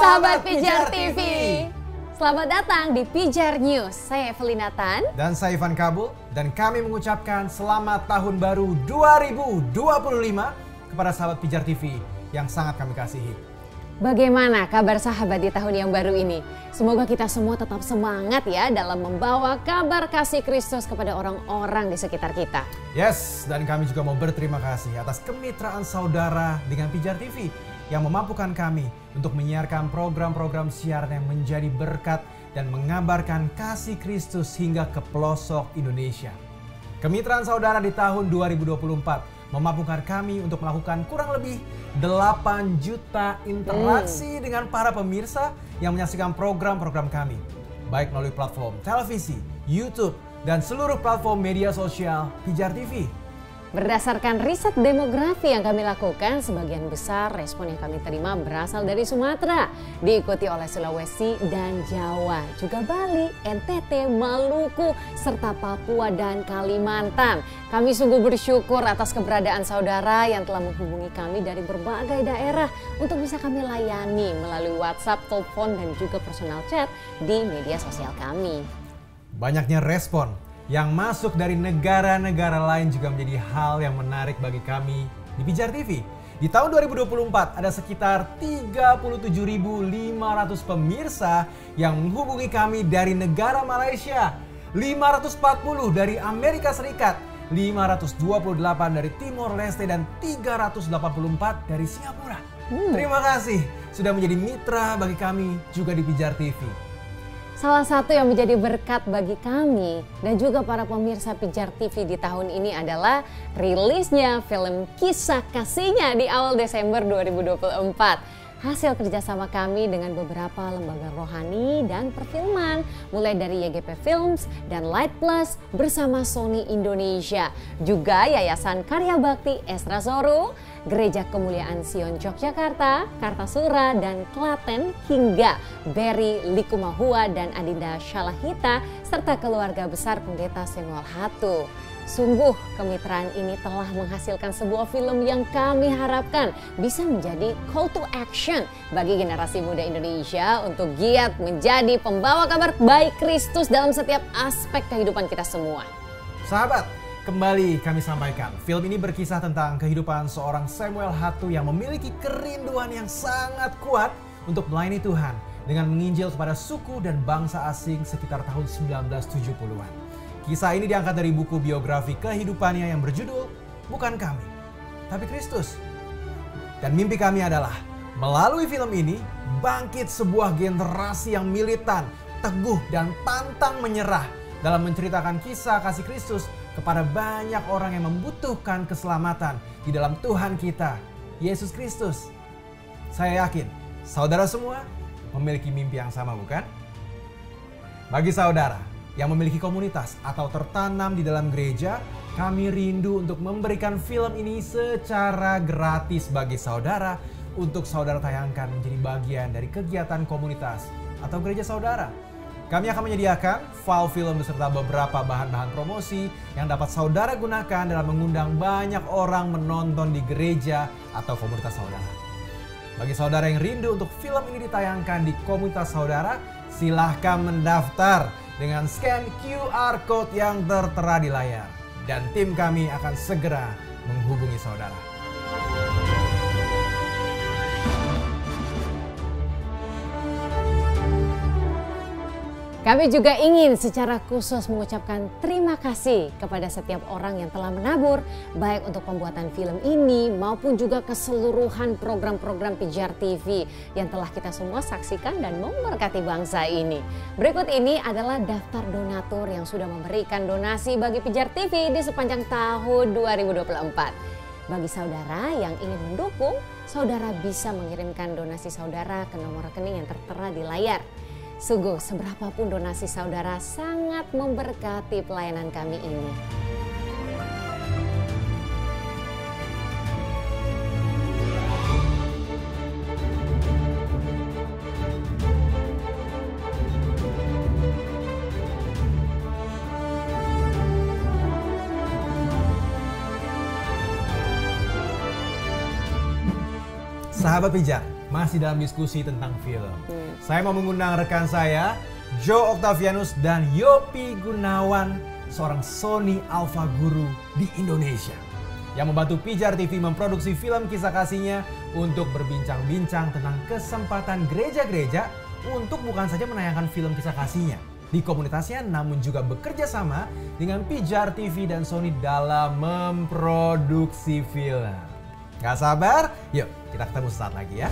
Sahabat Pijar TV. Selamat datang di Pijar News. Saya Evelina Tan. Dan saya Ivan Kabul. Dan kami mengucapkan selamat tahun baru 2025 kepada sahabat Pijar TV yang sangat kami kasihi. Bagaimana kabar sahabat di tahun yang baru ini? Semoga kita semua tetap semangat ya dalam membawa kabar kasih Kristus kepada orang-orang di sekitar kita. Yes, dan kami juga mau berterima kasih atas kemitraan saudara dengan Pijar TV yang memampukan kami untuk menyiarkan program-program siaran yang menjadi berkat dan mengabarkan kasih Kristus hingga ke pelosok Indonesia. Kemitraan saudara di tahun 2024 memampukan kami untuk melakukan kurang lebih 8 juta interaksi dengan para pemirsa yang menyaksikan program-program kami, baik melalui platform televisi, YouTube, dan seluruh platform media sosial Pijar TV. Berdasarkan riset demografi yang kami lakukan, sebagian besar respon yang kami terima berasal dari Sumatera, diikuti oleh Sulawesi dan Jawa, juga Bali, NTT, Maluku, serta Papua dan Kalimantan. Kami sungguh bersyukur atas keberadaan saudara yang telah menghubungi kami dari berbagai daerah untuk bisa kami layani melalui WhatsApp, telepon, dan juga personal chat di media sosial kami. Banyaknya respon yang masuk dari negara-negara lain juga menjadi hal yang menarik bagi kami di Pijar TV. Di tahun 2024 ada sekitar 37.500 pemirsa yang menghubungi kami dari negara Malaysia, 540 dari Amerika Serikat, 528 dari Timor Leste, dan 384 dari Singapura. Terima kasih sudah menjadi mitra bagi kami juga di Pijar TV. Salah satu yang menjadi berkat bagi kami dan juga para pemirsa Pijar TV di tahun ini adalah rilisnya film Kisah Kasihnya di awal Desember 2024. Hasil kerjasama kami dengan beberapa lembaga rohani dan perfilman, mulai dari YGP Films dan Light Plus bersama Sony Indonesia, juga Yayasan Karya Bakti Esra Zoru, Gereja Kemuliaan Sion Yogyakarta, Kartasura, dan Klaten, hingga Berry Likumahua dan Adinda Shalahita, serta keluarga besar Pendeta Samuel Hatu. Sungguh kemitraan ini telah menghasilkan sebuah film yang kami harapkan bisa menjadi call to action bagi generasi muda Indonesia untuk giat menjadi pembawa kabar baik Kristus dalam setiap aspek kehidupan kita semua. Sahabat, kembali kami sampaikan, film ini berkisah tentang kehidupan seorang Samuel Hatu yang memiliki kerinduan yang sangat kuat untuk melayani Tuhan dengan menginjil kepada suku dan bangsa asing sekitar tahun 1970-an. Kisah ini diangkat dari buku biografi kehidupannya yang berjudul Bukan Kami, Tapi Kristus. Dan mimpi kami adalah melalui film ini bangkit sebuah generasi yang militan, teguh, dan pantang menyerah dalam menceritakan kisah kasih Kristus kepada banyak orang yang membutuhkan keselamatan di dalam Tuhan kita, Yesus Kristus. Saya yakin saudara semua memiliki mimpi yang sama, bukan? Bagi saudara yang memiliki komunitas atau tertanam di dalam gereja, kami rindu untuk memberikan film ini secara gratis bagi saudara untuk saudara tayangkan menjadi bagian dari kegiatan komunitas atau gereja saudara. Kami akan menyediakan file film beserta beberapa bahan-bahan promosi yang dapat saudara gunakan dalam mengundang banyak orang menonton di gereja atau komunitas saudara. Bagi saudara yang rindu untuk film ini ditayangkan di komunitas saudara, silahkan mendaftar dengan scan QR Code yang tertera di layar. Dan tim kami akan segera menghubungi saudara. Kami juga ingin secara khusus mengucapkan terima kasih kepada setiap orang yang telah menabur, baik untuk pembuatan film ini maupun juga keseluruhan program-program Pijar TV yang telah kita semua saksikan dan memberkati bangsa ini. Berikut ini adalah daftar donatur yang sudah memberikan donasi bagi Pijar TV di sepanjang tahun 2024. Bagi saudara yang ingin mendukung, saudara bisa mengirimkan donasi saudara ke nomor rekening yang tertera di layar. Sungguh, seberapapun donasi saudara sangat memberkati pelayanan kami ini. Sahabat Pijar, masih dalam diskusi tentang film. Saya mau mengundang rekan saya, Joe Octavianus dan Yopi Gunawan, seorang Sony Alpha Guru di Indonesia, yang membantu Pijar TV memproduksi film kisah kasihnya untuk berbincang-bincang tentang kesempatan gereja-gereja untuk bukan saja menayangkan film kisah kasihnya di komunitasnya, namun juga bekerja sama dengan Pijar TV dan Sony dalam memproduksi film. Gak sabar? Yuk kita ketemu sesaat lagi ya.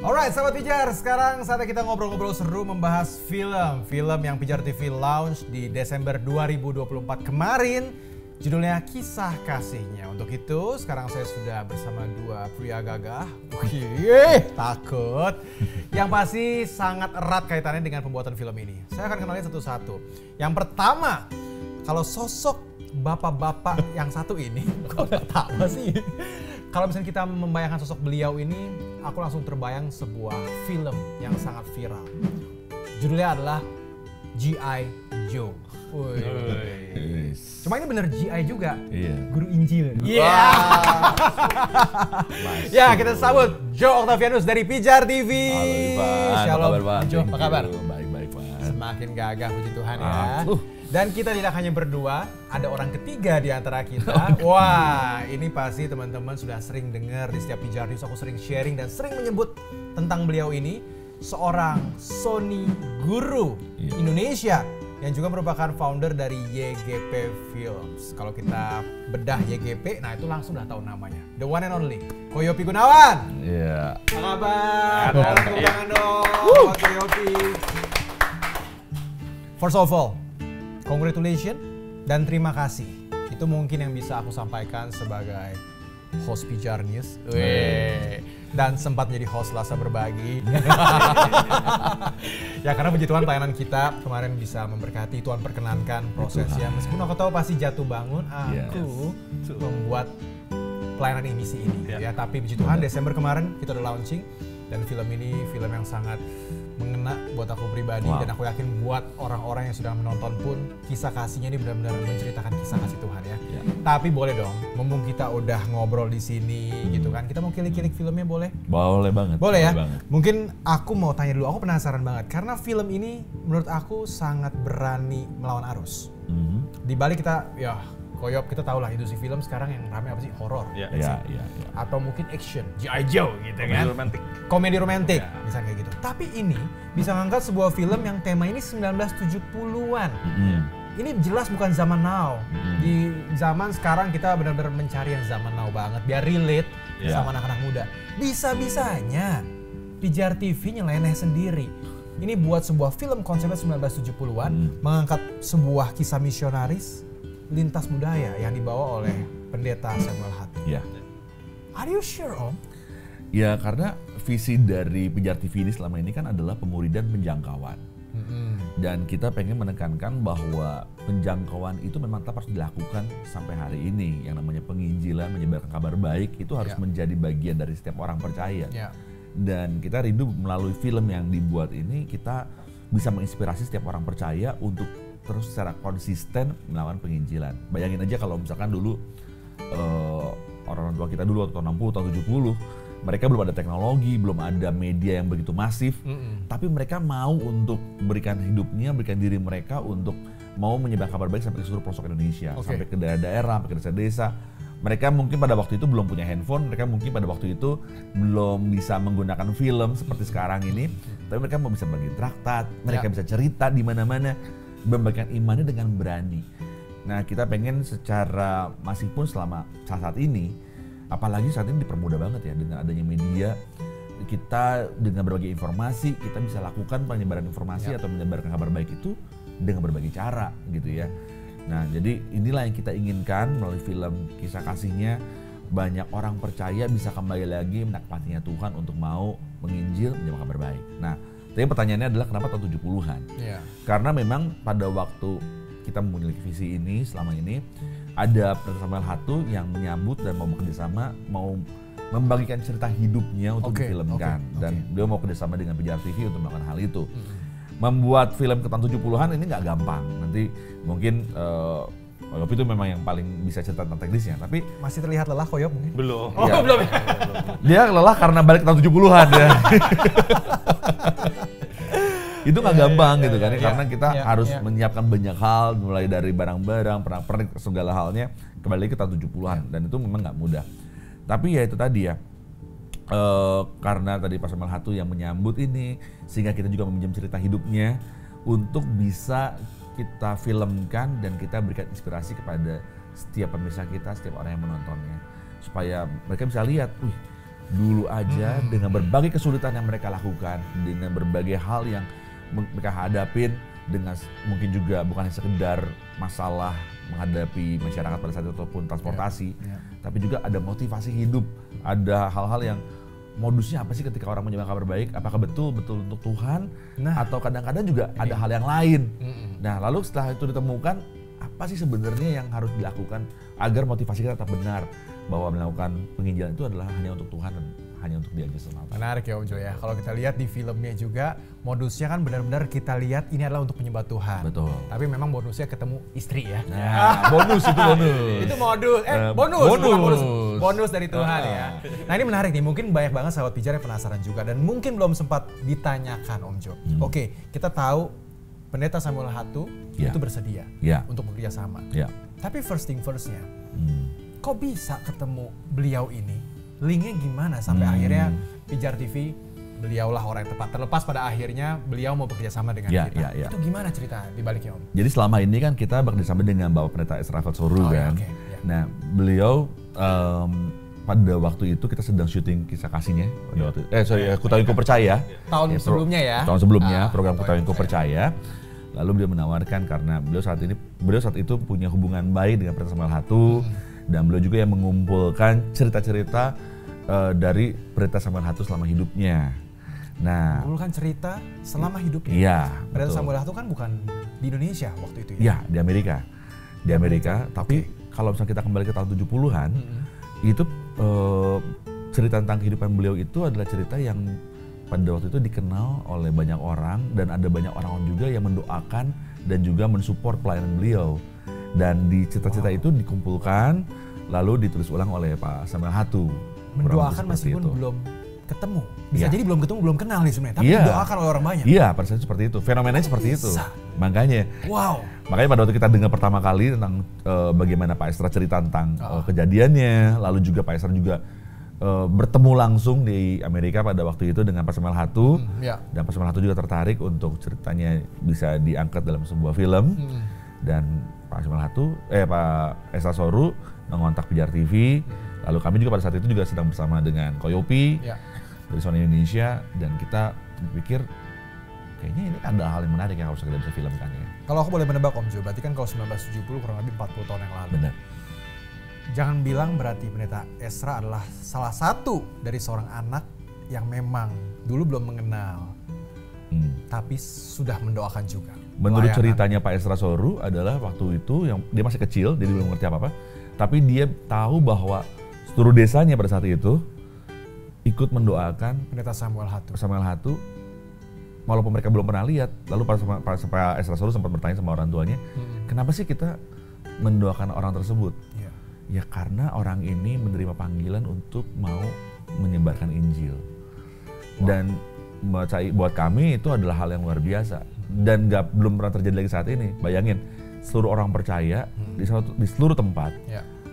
Alright, sahabat Pijar, sekarang saatnya kita ngobrol-ngobrol seru membahas film yang Pijar TV launch di Desember 2024 kemarin. Judulnya Kisah Kasihnya. Untuk itu, sekarang saya sudah bersama dua pria gagah. Takut. Yang pasti sangat erat kaitannya dengan pembuatan film ini. Saya akan kenalin satu-satu. Yang pertama, kalau sosok bapak-bapak yang satu ini, kok ketawa sih? Kalau misalnya kita membayangkan sosok beliau ini, aku langsung terbayang sebuah film yang sangat viral. Judulnya adalah G.I. Joe. Cuma ini bener G.I. juga, Guru Injil. Ya, kita sambut Joe Octavianus dari Pijar TV. Halo Ivan, Shalom, apa kabar, Joe, apa kabar? Baik-baik Pak. Semakin gagah, puji Tuhan ya. Dan kita tidak hanya berdua, ada orang ketiga di antara kita. Wah, ini pasti teman-teman sudah sering dengar di setiap Pijar News, aku sering sharing dan sering menyebut tentang beliau ini. Seorang Sony Guru Indonesia yang juga merupakan founder dari YGP Films. Kalau kita bedah YGP, nah itu langsung udah tahu namanya. The one and only, Yopi Gunawan. Iya. Apa kabar? Tepuk tangan dong buat Yopi. First of all, congratulations dan terima kasih. Itu mungkin yang bisa aku sampaikan sebagai host Pijar News. Dan sempat menjadi host Selasa Berbagi. Ya karena puji Tuhan pelayanan kita kemarin bisa memberkati, Tuhan perkenankan prosesnya. Meskipun aku tahu pasti jatuh bangun, aku membuat pelayanan misi ini. Ya, tapi puji Tuhan Desember kemarin kita udah launching. Dan film ini film yang sangat mengena buat aku pribadi, dan aku yakin buat orang-orang yang sudah menonton pun kisah kasihnya ini benar-benar menceritakan kisah kasih Tuhan ya. Tapi boleh dong, mumpung kita udah ngobrol di sini gitu kan, kita mau kilik-kilik filmnya boleh? Boleh banget. Boleh ya? Banget. Mungkin aku mau tanya dulu, aku penasaran banget karena film ini menurut aku sangat berani melawan arus. Di balik kita, ya Koyop, kita tahu lah industri film sekarang yang ramai apa sih? Horor. Iya. Atau mungkin action, G.I. Joe gitu kan. Komedi romantik, misalnya kayak gitu. Tapi ini bisa ngangkat sebuah film yang tema ini 1970-an. Ini jelas bukan zaman now. Di zaman sekarang kita benar-benar mencari yang zaman now banget, biar relate sama anak-anak muda. Bisa-bisanya Pijar TV nyeleneh sendiri. Ini buat sebuah film konsepnya 1970-an, mengangkat sebuah kisah misionaris lintas budaya yang dibawa oleh pendeta Samuel Hatu. Are you sure, Om? Ya, karena visi dari Pijar TV ini selama ini kan adalah pemuridan penjangkauan. Dan kita pengen menekankan bahwa penjangkauan itu memang tetap harus dilakukan sampai hari ini. Yang namanya penginjilan, menyebarkan kabar baik itu harus menjadi bagian dari setiap orang percaya. Dan kita rindu melalui film yang dibuat ini kita bisa menginspirasi setiap orang percaya untuk terus secara konsisten melawan penginjilan. Bayangin aja kalau misalkan dulu orang tua kita dulu tahun 60, tahun 70, mereka belum ada teknologi, belum ada media yang begitu masif, tapi mereka mau untuk berikan hidupnya, berikan diri mereka untuk mau menyebar kabar baik sampai ke seluruh pelosok Indonesia, sampai ke daerah-daerah, sampai ke desa-desa. Mereka mungkin pada waktu itu belum punya handphone, mereka mungkin pada waktu itu belum bisa menggunakan film seperti sekarang ini, tapi mereka mau bisa bagi traktat, mereka bisa cerita di mana-mana, membagikan imannya dengan berani. Nah, kita pengen secara masih pun selama saat ini, apalagi saat ini dipermudah banget ya dengan adanya media, kita dengan berbagai informasi kita bisa lakukan penyebaran informasi atau menyebarkan kabar baik itu dengan berbagai cara gitu ya. Nah, jadi inilah yang kita inginkan melalui film kisah kasihnya, banyak orang percaya bisa kembali lagi menikmatinya Tuhan untuk mau menginjil, menyebarkan kabar baik. Nah, tapi pertanyaannya adalah kenapa tahun 70-an? Karena memang pada waktu kita memiliki visi ini selama ini, ada Pendeta Samuel Hatu yang menyambut dan mau bekerjasama, mau membagikan cerita hidupnya untuk difilmkan. Dan dia mau kerjasama dengan Pijar TV untuk melakukan hal itu. membuat film ke tahun 70-an ini nggak gampang. Nanti mungkin Koyop itu memang yang paling bisa cerita tentang teknisnya, tapi masih terlihat lelah Koyop mungkin? Belum. Oh, ya. Belum. Dia lelah karena balik ke tahun 70-an ya. Itu nggak gampang gitu kan, karena kita harus menyiapkan banyak hal, mulai dari barang-barang, pernak-pernik, segala halnya kembali ke tahun 70-an dan itu memang nggak mudah. Tapi ya itu tadi ya, karena tadi Pak Samuel Hatu yang menyambut ini, sehingga kita juga meminjam cerita hidupnya untuk bisa kita filmkan dan kita berikan inspirasi kepada setiap pemirsa kita, setiap orang yang menontonnya, supaya mereka bisa lihat, wih, dulu aja dengan berbagai kesulitan yang mereka lakukan, dengan berbagai hal yang mereka hadapin, dengan mungkin juga bukan hanya sekedar masalah menghadapi masyarakat pada saat itu ataupun transportasi, tapi juga ada motivasi hidup, ada hal-hal yang modusnya apa sih ketika orang menyebarkan kabar baik, apakah betul untuk Tuhan, atau kadang-kadang juga ada hal yang lain. Nah lalu setelah itu ditemukan, apa sih sebenarnya yang harus dilakukan agar motivasi kita tetap benar, bahwa melakukan penginjilan itu adalah hanya untuk Tuhan dan hanya untuk Dia aja semata. Menarik ya Om Jo ya, kalau kita lihat di filmnya juga modusnya kan benar-benar kita lihat ini adalah untuk menyembah Tuhan. Betul. Tapi memang bonusnya ketemu istri ya. Nah, bonus itu bonus. Itu modus, bonus dari Tuhan ya. Nah ini menarik nih, mungkin banyak banget sahabat pijar yang penasaran juga dan mungkin belum sempat ditanyakan Om Jo. Oke, kita tahu Pendeta Samuel Hatu itu bersedia untuk bekerja sama. Tapi first thing firstnya, kok bisa ketemu beliau ini? Linknya gimana sampai akhirnya Pijar TV beliaulah orang yang tepat, terlepas pada akhirnya beliau mau bekerja sama dengan kita. Itu gimana cerita di baliknya Om? Jadi selama ini kan kita bekerja sama dengan Bapak Pendeta Ezra Fatsoru kan. Nah beliau pada waktu itu kita sedang syuting kisah kasihnya. Ku Tahu Ku Percaya. Tahun sebelumnya ya? Tahun sebelumnya program Ku Tahu Ku Percaya. Lalu beliau menawarkan karena beliau saat itu punya hubungan baik dengan Pendeta Samuel Hatu. Dan beliau juga yang mengumpulkan cerita-cerita dari Pendeta Samuel Hatu selama hidupnya. Nah, mengumpulkan cerita selama hidupnya. Iya. Pendeta Samuel Hatu kan bukan di Indonesia waktu itu ya? Iya, di Amerika. Di Amerika, tapi kalau misalnya kita kembali ke tahun 70-an, itu cerita tentang kehidupan beliau itu adalah cerita yang pada waktu itu dikenal oleh banyak orang dan ada banyak orang juga yang mendoakan dan juga mensupport pelayanan beliau. Dan di cerita-cerita itu dikumpulkan lalu ditulis ulang oleh Pak Samuel Hatu. Mendoakan meskipun belum ketemu. Bisa jadi belum ketemu, belum kenal nih sebenarnya, tapi didoakan oleh orang banyak. Iya, pada saat seperti itu. Fenomenanya seperti itu. Makanya. Makanya pada waktu kita dengar pertama kali tentang bagaimana Pak Ezra cerita tentang kejadiannya, lalu juga Pak Ezra juga bertemu langsung di Amerika pada waktu itu dengan Pak Samuel Hatu. Dan Pak Samuel Hatu juga tertarik untuk ceritanya bisa diangkat dalam sebuah film. Dan Pak Samuel Hatu, Pak Ezra Soru mengontak Pijar TV. Lalu kami juga pada saat itu juga sedang bersama dengan Koyopi dari Sony Indonesia, dan kita berpikir kayaknya ini ada hal yang menarik yang harus kita bisa filmkan ya. Kalau aku boleh menebak Om Jo, berarti kan kalau 1970 kurang lebih 40 tahun yang lalu. Benar. Jangan bilang berarti Pendeta Ezra adalah salah satu dari seorang anak yang memang dulu belum mengenal, tapi sudah mendoakan juga. Menurut ceritanya Pak Ezra Soru adalah waktu itu yang dia masih kecil, jadi belum mengerti apa-apa, tapi dia tahu bahwa seluruh desanya pada saat itu ikut mendoakan Pendeta Samuel Hatu, walaupun mereka belum pernah lihat. Lalu Pak Ezra Soru sempat bertanya sama orang tuanya, kenapa sih kita mendoakan orang tersebut? Ya karena orang ini menerima panggilan untuk mau menyebarkan Injil. Dan buat kami itu adalah hal yang luar biasa. Dan belum pernah terjadi lagi saat ini. Bayangin, seluruh orang percaya di seluruh tempat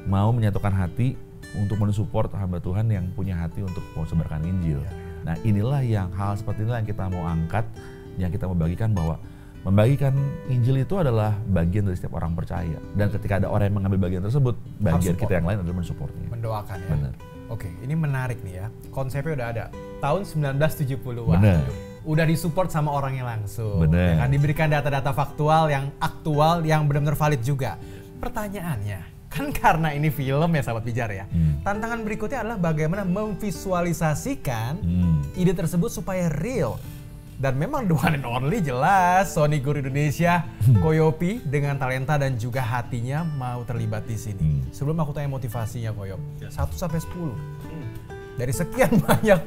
mau menyatukan hati untuk mensupport hamba Tuhan yang punya hati untuk mau sebarkan Injil. Nah inilah yang hal seperti inilah yang kita mau angkat, yang kita mau bagikan, bahwa membagikan Injil itu adalah bagian dari setiap orang percaya. Dan ketika ada orang yang mengambil bagian tersebut, bagian kita yang lain adalah mensupportnya. Mendoakan ya? Benar. Oke, ini menarik nih ya. Konsepnya udah ada. Tahun 1970-an. Benar. Udah disupport sama orangnya langsung. Benar. Ya kan? Diberikan data-data faktual yang aktual, yang benar-benar valid juga. Pertanyaannya, kan karena ini film ya sahabat pijar ya. Tantangan berikutnya adalah bagaimana memvisualisasikan ide tersebut supaya real. Dan memang the one and only jelas Sony Guru Indonesia, Koyopi dengan talenta dan juga hatinya mau terlibat di sini. Sebelum aku tanya motivasinya Koyop, 1 sampai 10. Dari sekian banyak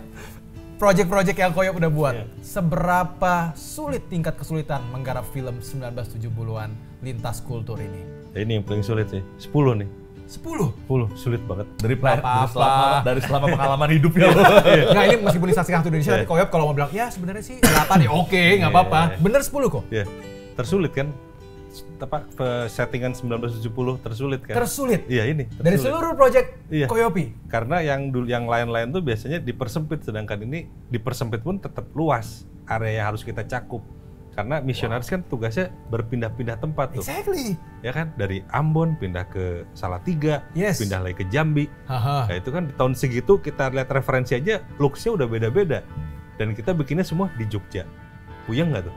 project-project yang Koyop udah buat. Seberapa sulit tingkat kesulitan menggarap film 1970-an lintas kultur ini? Ya, ini yang paling sulit sih. 10 nih. 10? 10, sulit banget. Dari selama pengalaman hidupnya lo. Nggak, ini meskipun lisensi Hantu Indonesia, tapi Koyop kalau mau bilang, ya sebenarnya sih 8 ya oke, nggak apa-apa. Bener 10 kok? Iya, tersulit kan? Settingan 1970 tersulit kan? Tersulit? Iya ini. Tersulit. Dari seluruh project Koyopi? Karena yang lain-lain tuh biasanya dipersempit, sedangkan ini dipersempit pun tetap luas area yang harus kita cakup. Karena misionaris kan tugasnya berpindah-pindah tempat tuh. Exactly. Ya kan, dari Ambon pindah ke Salatiga, pindah lagi ke Jambi. Nah itu kan di tahun segitu kita lihat referensi aja, looks-nya udah beda-beda. Dan kita bikinnya semua di Jogja. Puyeng nggak tuh?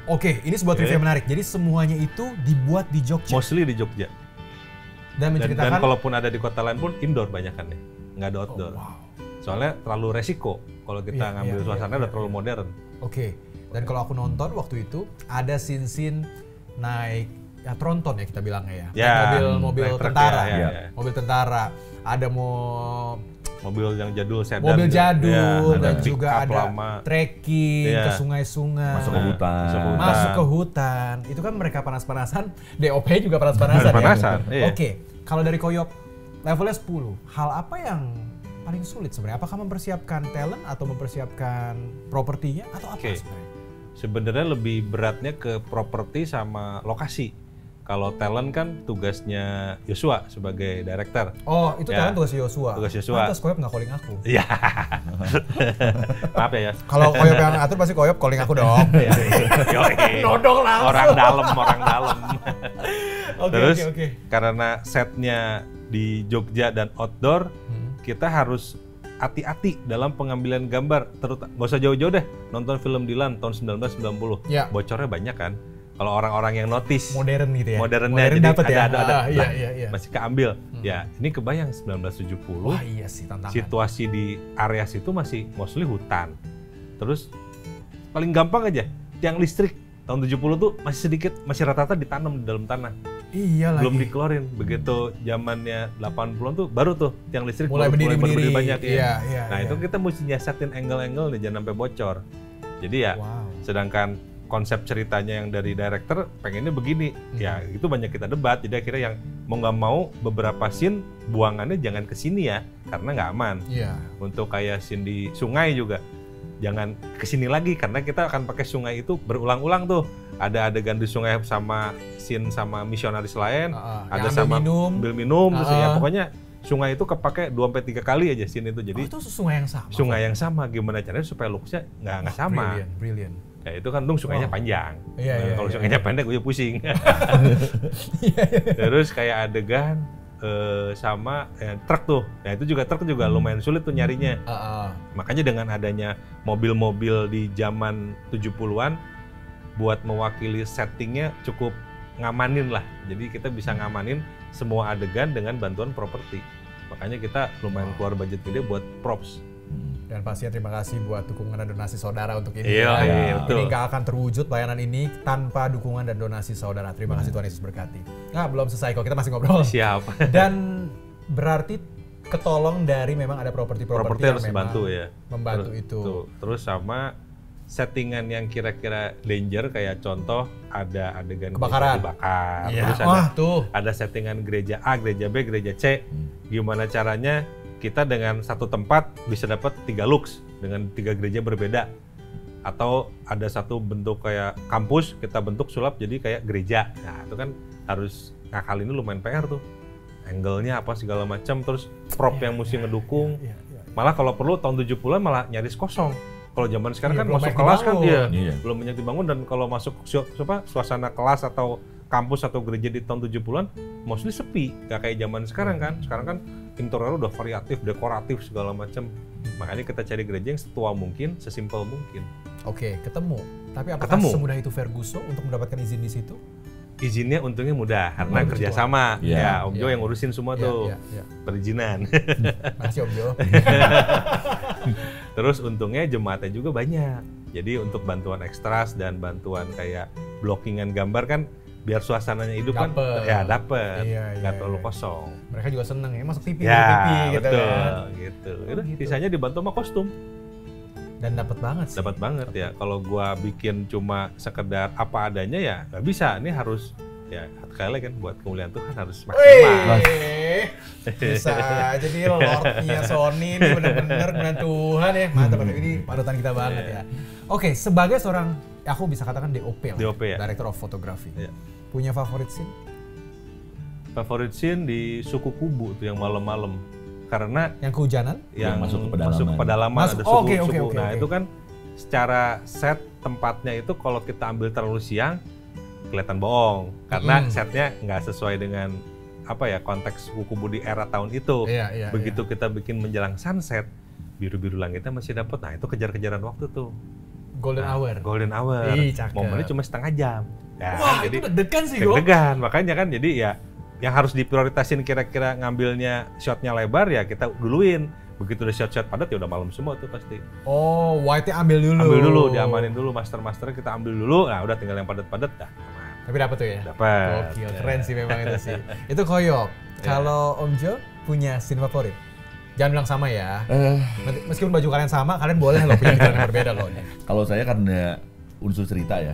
Oke, ini sebuah trivia menarik. Jadi semuanya itu dibuat di Jogja? Mostly di Jogja. Dan menceritakan? Dan kalaupun ada di kota lain pun indoor banyak kan ya, nggak ada outdoor. Soalnya terlalu resiko kalau kita ngambil suasana udah terlalu modern. Oke. Dan kalau aku nonton waktu itu ada scene-scene naik ya tronton ya kita bilangnya ya. Mobil tentara. Mobil tentara. Ada mobil yang jadul sedan. Mobil jadul dan ada juga ada lama. Trekking ke sungai-sungai. Masuk ke hutan. Itu kan mereka panas-panasan, DOP juga panas-panasan. Ya? Oke. Kalau dari Koyop levelnya 10. Hal apa yang paling sulit sebenarnya? Apakah mempersiapkan talent atau mempersiapkan propertinya atau apa sebenarnya? Sebenarnya lebih beratnya ke properti sama lokasi. Kalau talent kan tugasnya Yosua sebagai director. Oh, itu talent tugas Yosua. Tugas Yosua. Pantas Koyop nggak calling aku. Iya. Maaf ya. Kalau Koyop yang atur pasti Koyop calling aku dong. Nodong langsung. Orang dalam. Terus karena setnya di Jogja dan outdoor, kita harus hati-hati dalam pengambilan gambar. Nggak usah jauh-jauh deh, nonton film Dilan tahun 1990. Bocornya banyak kan. Kalau orang-orang yang notice modern gitu ya. Modernnya jadi dapet ada iya. masih keambil. Ya, ini kebayang 1970. Wah, iya sih tantangan. Situasi di area situ masih mostly hutan. Terus paling gampang aja, tiang listrik tahun 70 tuh masih sedikit, masih rata-rata ditanam di dalam tanah. Iya lagi. Belum dikeluarin. Begitu zamannya 80-an tuh baru tuh tiang listrik mulai berdiri banyak ya. Nah, itu kita mesti nyiasatin angle-angle nih jangan sampai bocor. Jadi ya, sedangkan konsep ceritanya yang dari director pengennya begini, ya itu banyak kita debat. Jadi akhirnya yang mau nggak mau beberapa scene buangannya jangan ke sini ya, karena nggak aman. Untuk kayak scene di sungai juga jangan ke sini lagi karena kita akan pakai sungai itu berulang-ulang tuh. Ada adegan di sungai sama scene sama misionaris lain, ada sama minum, terus ya pokoknya sungai itu kepake 2-3 kali aja scene itu. Jadi itu sungai yang sama. Sungai yang sama, gimana caranya supaya looks-nya nggak sama. Brilliant. Ya itu kan sungainya panjang. Kalau sungainya pendek gue pusing. Terus kayak adegan sama truk tuh. Nah itu juga truk juga lumayan sulit tuh nyarinya. Makanya dengan adanya mobil-mobil di zaman 70-an buat mewakili settingnya cukup ngamanin lah. Jadi kita bisa ngamanin semua adegan dengan bantuan properti. Makanya kita lumayan keluar budget gede buat props. Dan pastinya terima kasih buat dukungan dan donasi saudara untuk ini. Iya, ini nggak akan terwujud layanan ini tanpa dukungan dan donasi saudara. Terima kasih, Tuhan Yesus berkati. Nah, belum selesai kok, kita masih ngobrol. Siap. Dan berarti ketolong dari memang ada properti-properti yang harus memang membantu itu. Terus sama settingan yang kira-kira danger, kayak contoh ada adegan kebakaran dibakar. Terus ada settingan gereja A, gereja B, gereja C. Gimana caranya kita dengan satu tempat bisa dapat 3 looks dengan 3 gereja berbeda, atau ada satu bentuk kayak kampus kita bentuk sulap jadi kayak gereja. Nah itu kan harus ngakalin lumayan PR tuh, angle-nya apa segala macam, terus prop yang mesti ngedukung. Malah kalau perlu tahun 70-an malah nyaris kosong. Kalau zaman sekarang kan masuk kelas kan belum banyak dibangun, dan kalau masuk suasana kelas atau kampus atau gereja di tahun 70-an mostly sepi, gak kayak zaman sekarang kan. Sekarang kan interior udah variatif, dekoratif segala macam. Makanya kita cari gereja yang setua mungkin, sesimpel mungkin. Oke, ketemu. Tapi apakah semudah itu Ferguson untuk mendapatkan izin di situ? Izinnya untungnya mudah karena kerjasama. Om Jo yang ngurusin semua tuh perizinan. Makasih Om Jo. Terus untungnya jemaatnya juga banyak. Jadi untuk bantuan ekstras dan bantuan kayak blockingan gambar kan, biar suasananya hidup kan dapet, nggak terlalu kosong. Mereka juga seneng ya masuk TV, TV gitu betul, kan. gitu. Sisanya dibantu sama kostum. Dan dapat banget sih. Dapat banget ya. Kalau gua bikin cuma sekedar apa adanya ya nggak bisa. Ini harus ya sekali kan buat kemuliaan Tuhan harus maksimal. Bisa jadi Lordnya Sony ini benar-benar kemuliaan Tuhan ya. Mantap, ini panutan kita banget ya. Oke, sebagai seorang aku bisa katakan DOP lah. DOP ya. Director of Photography. Ya. Punya favorit scene? Favorit scene di Suku Kubu tuh yang malam-malam. Karena yang kehujanan? Yang masuk ke pedalaman ada suku. Okay. Nah, itu kan secara set tempatnya itu kalau kita ambil terlalu siang kelihatan bohong karena setnya nggak sesuai dengan apa ya konteks Suku Kubu di era tahun itu. Begitu kita bikin menjelang sunset, biru-biru langitnya masih dapat. Nah, itu kejar-kejaran waktu tuh. Golden hour. Momennya cuma setengah jam. Ya, wah, jadi itu deg-degan sih, deg-degan. Makanya kan jadi ya yang harus diprioritasin kira-kira ngambilnya shotnya lebar ya kita duluin. Begitu udah shot-shot padat ya udah malam semua tuh pasti. Oh, white-nya ambil dulu. Ambil dulu, diamanin dulu, master-masternya kita ambil dulu. Nah, udah tinggal yang padat-padat dah. Tapi dapat tuh ya? Dapat. Gokil, keren sih memang itu sih. Itu Koyop. Kalau Om Jo punya scene favorit? Jangan bilang sama ya. Meskipun baju kalian sama, kalian boleh loh punya pikiran yang berbeda loh. Kalau saya karena unsur cerita ya,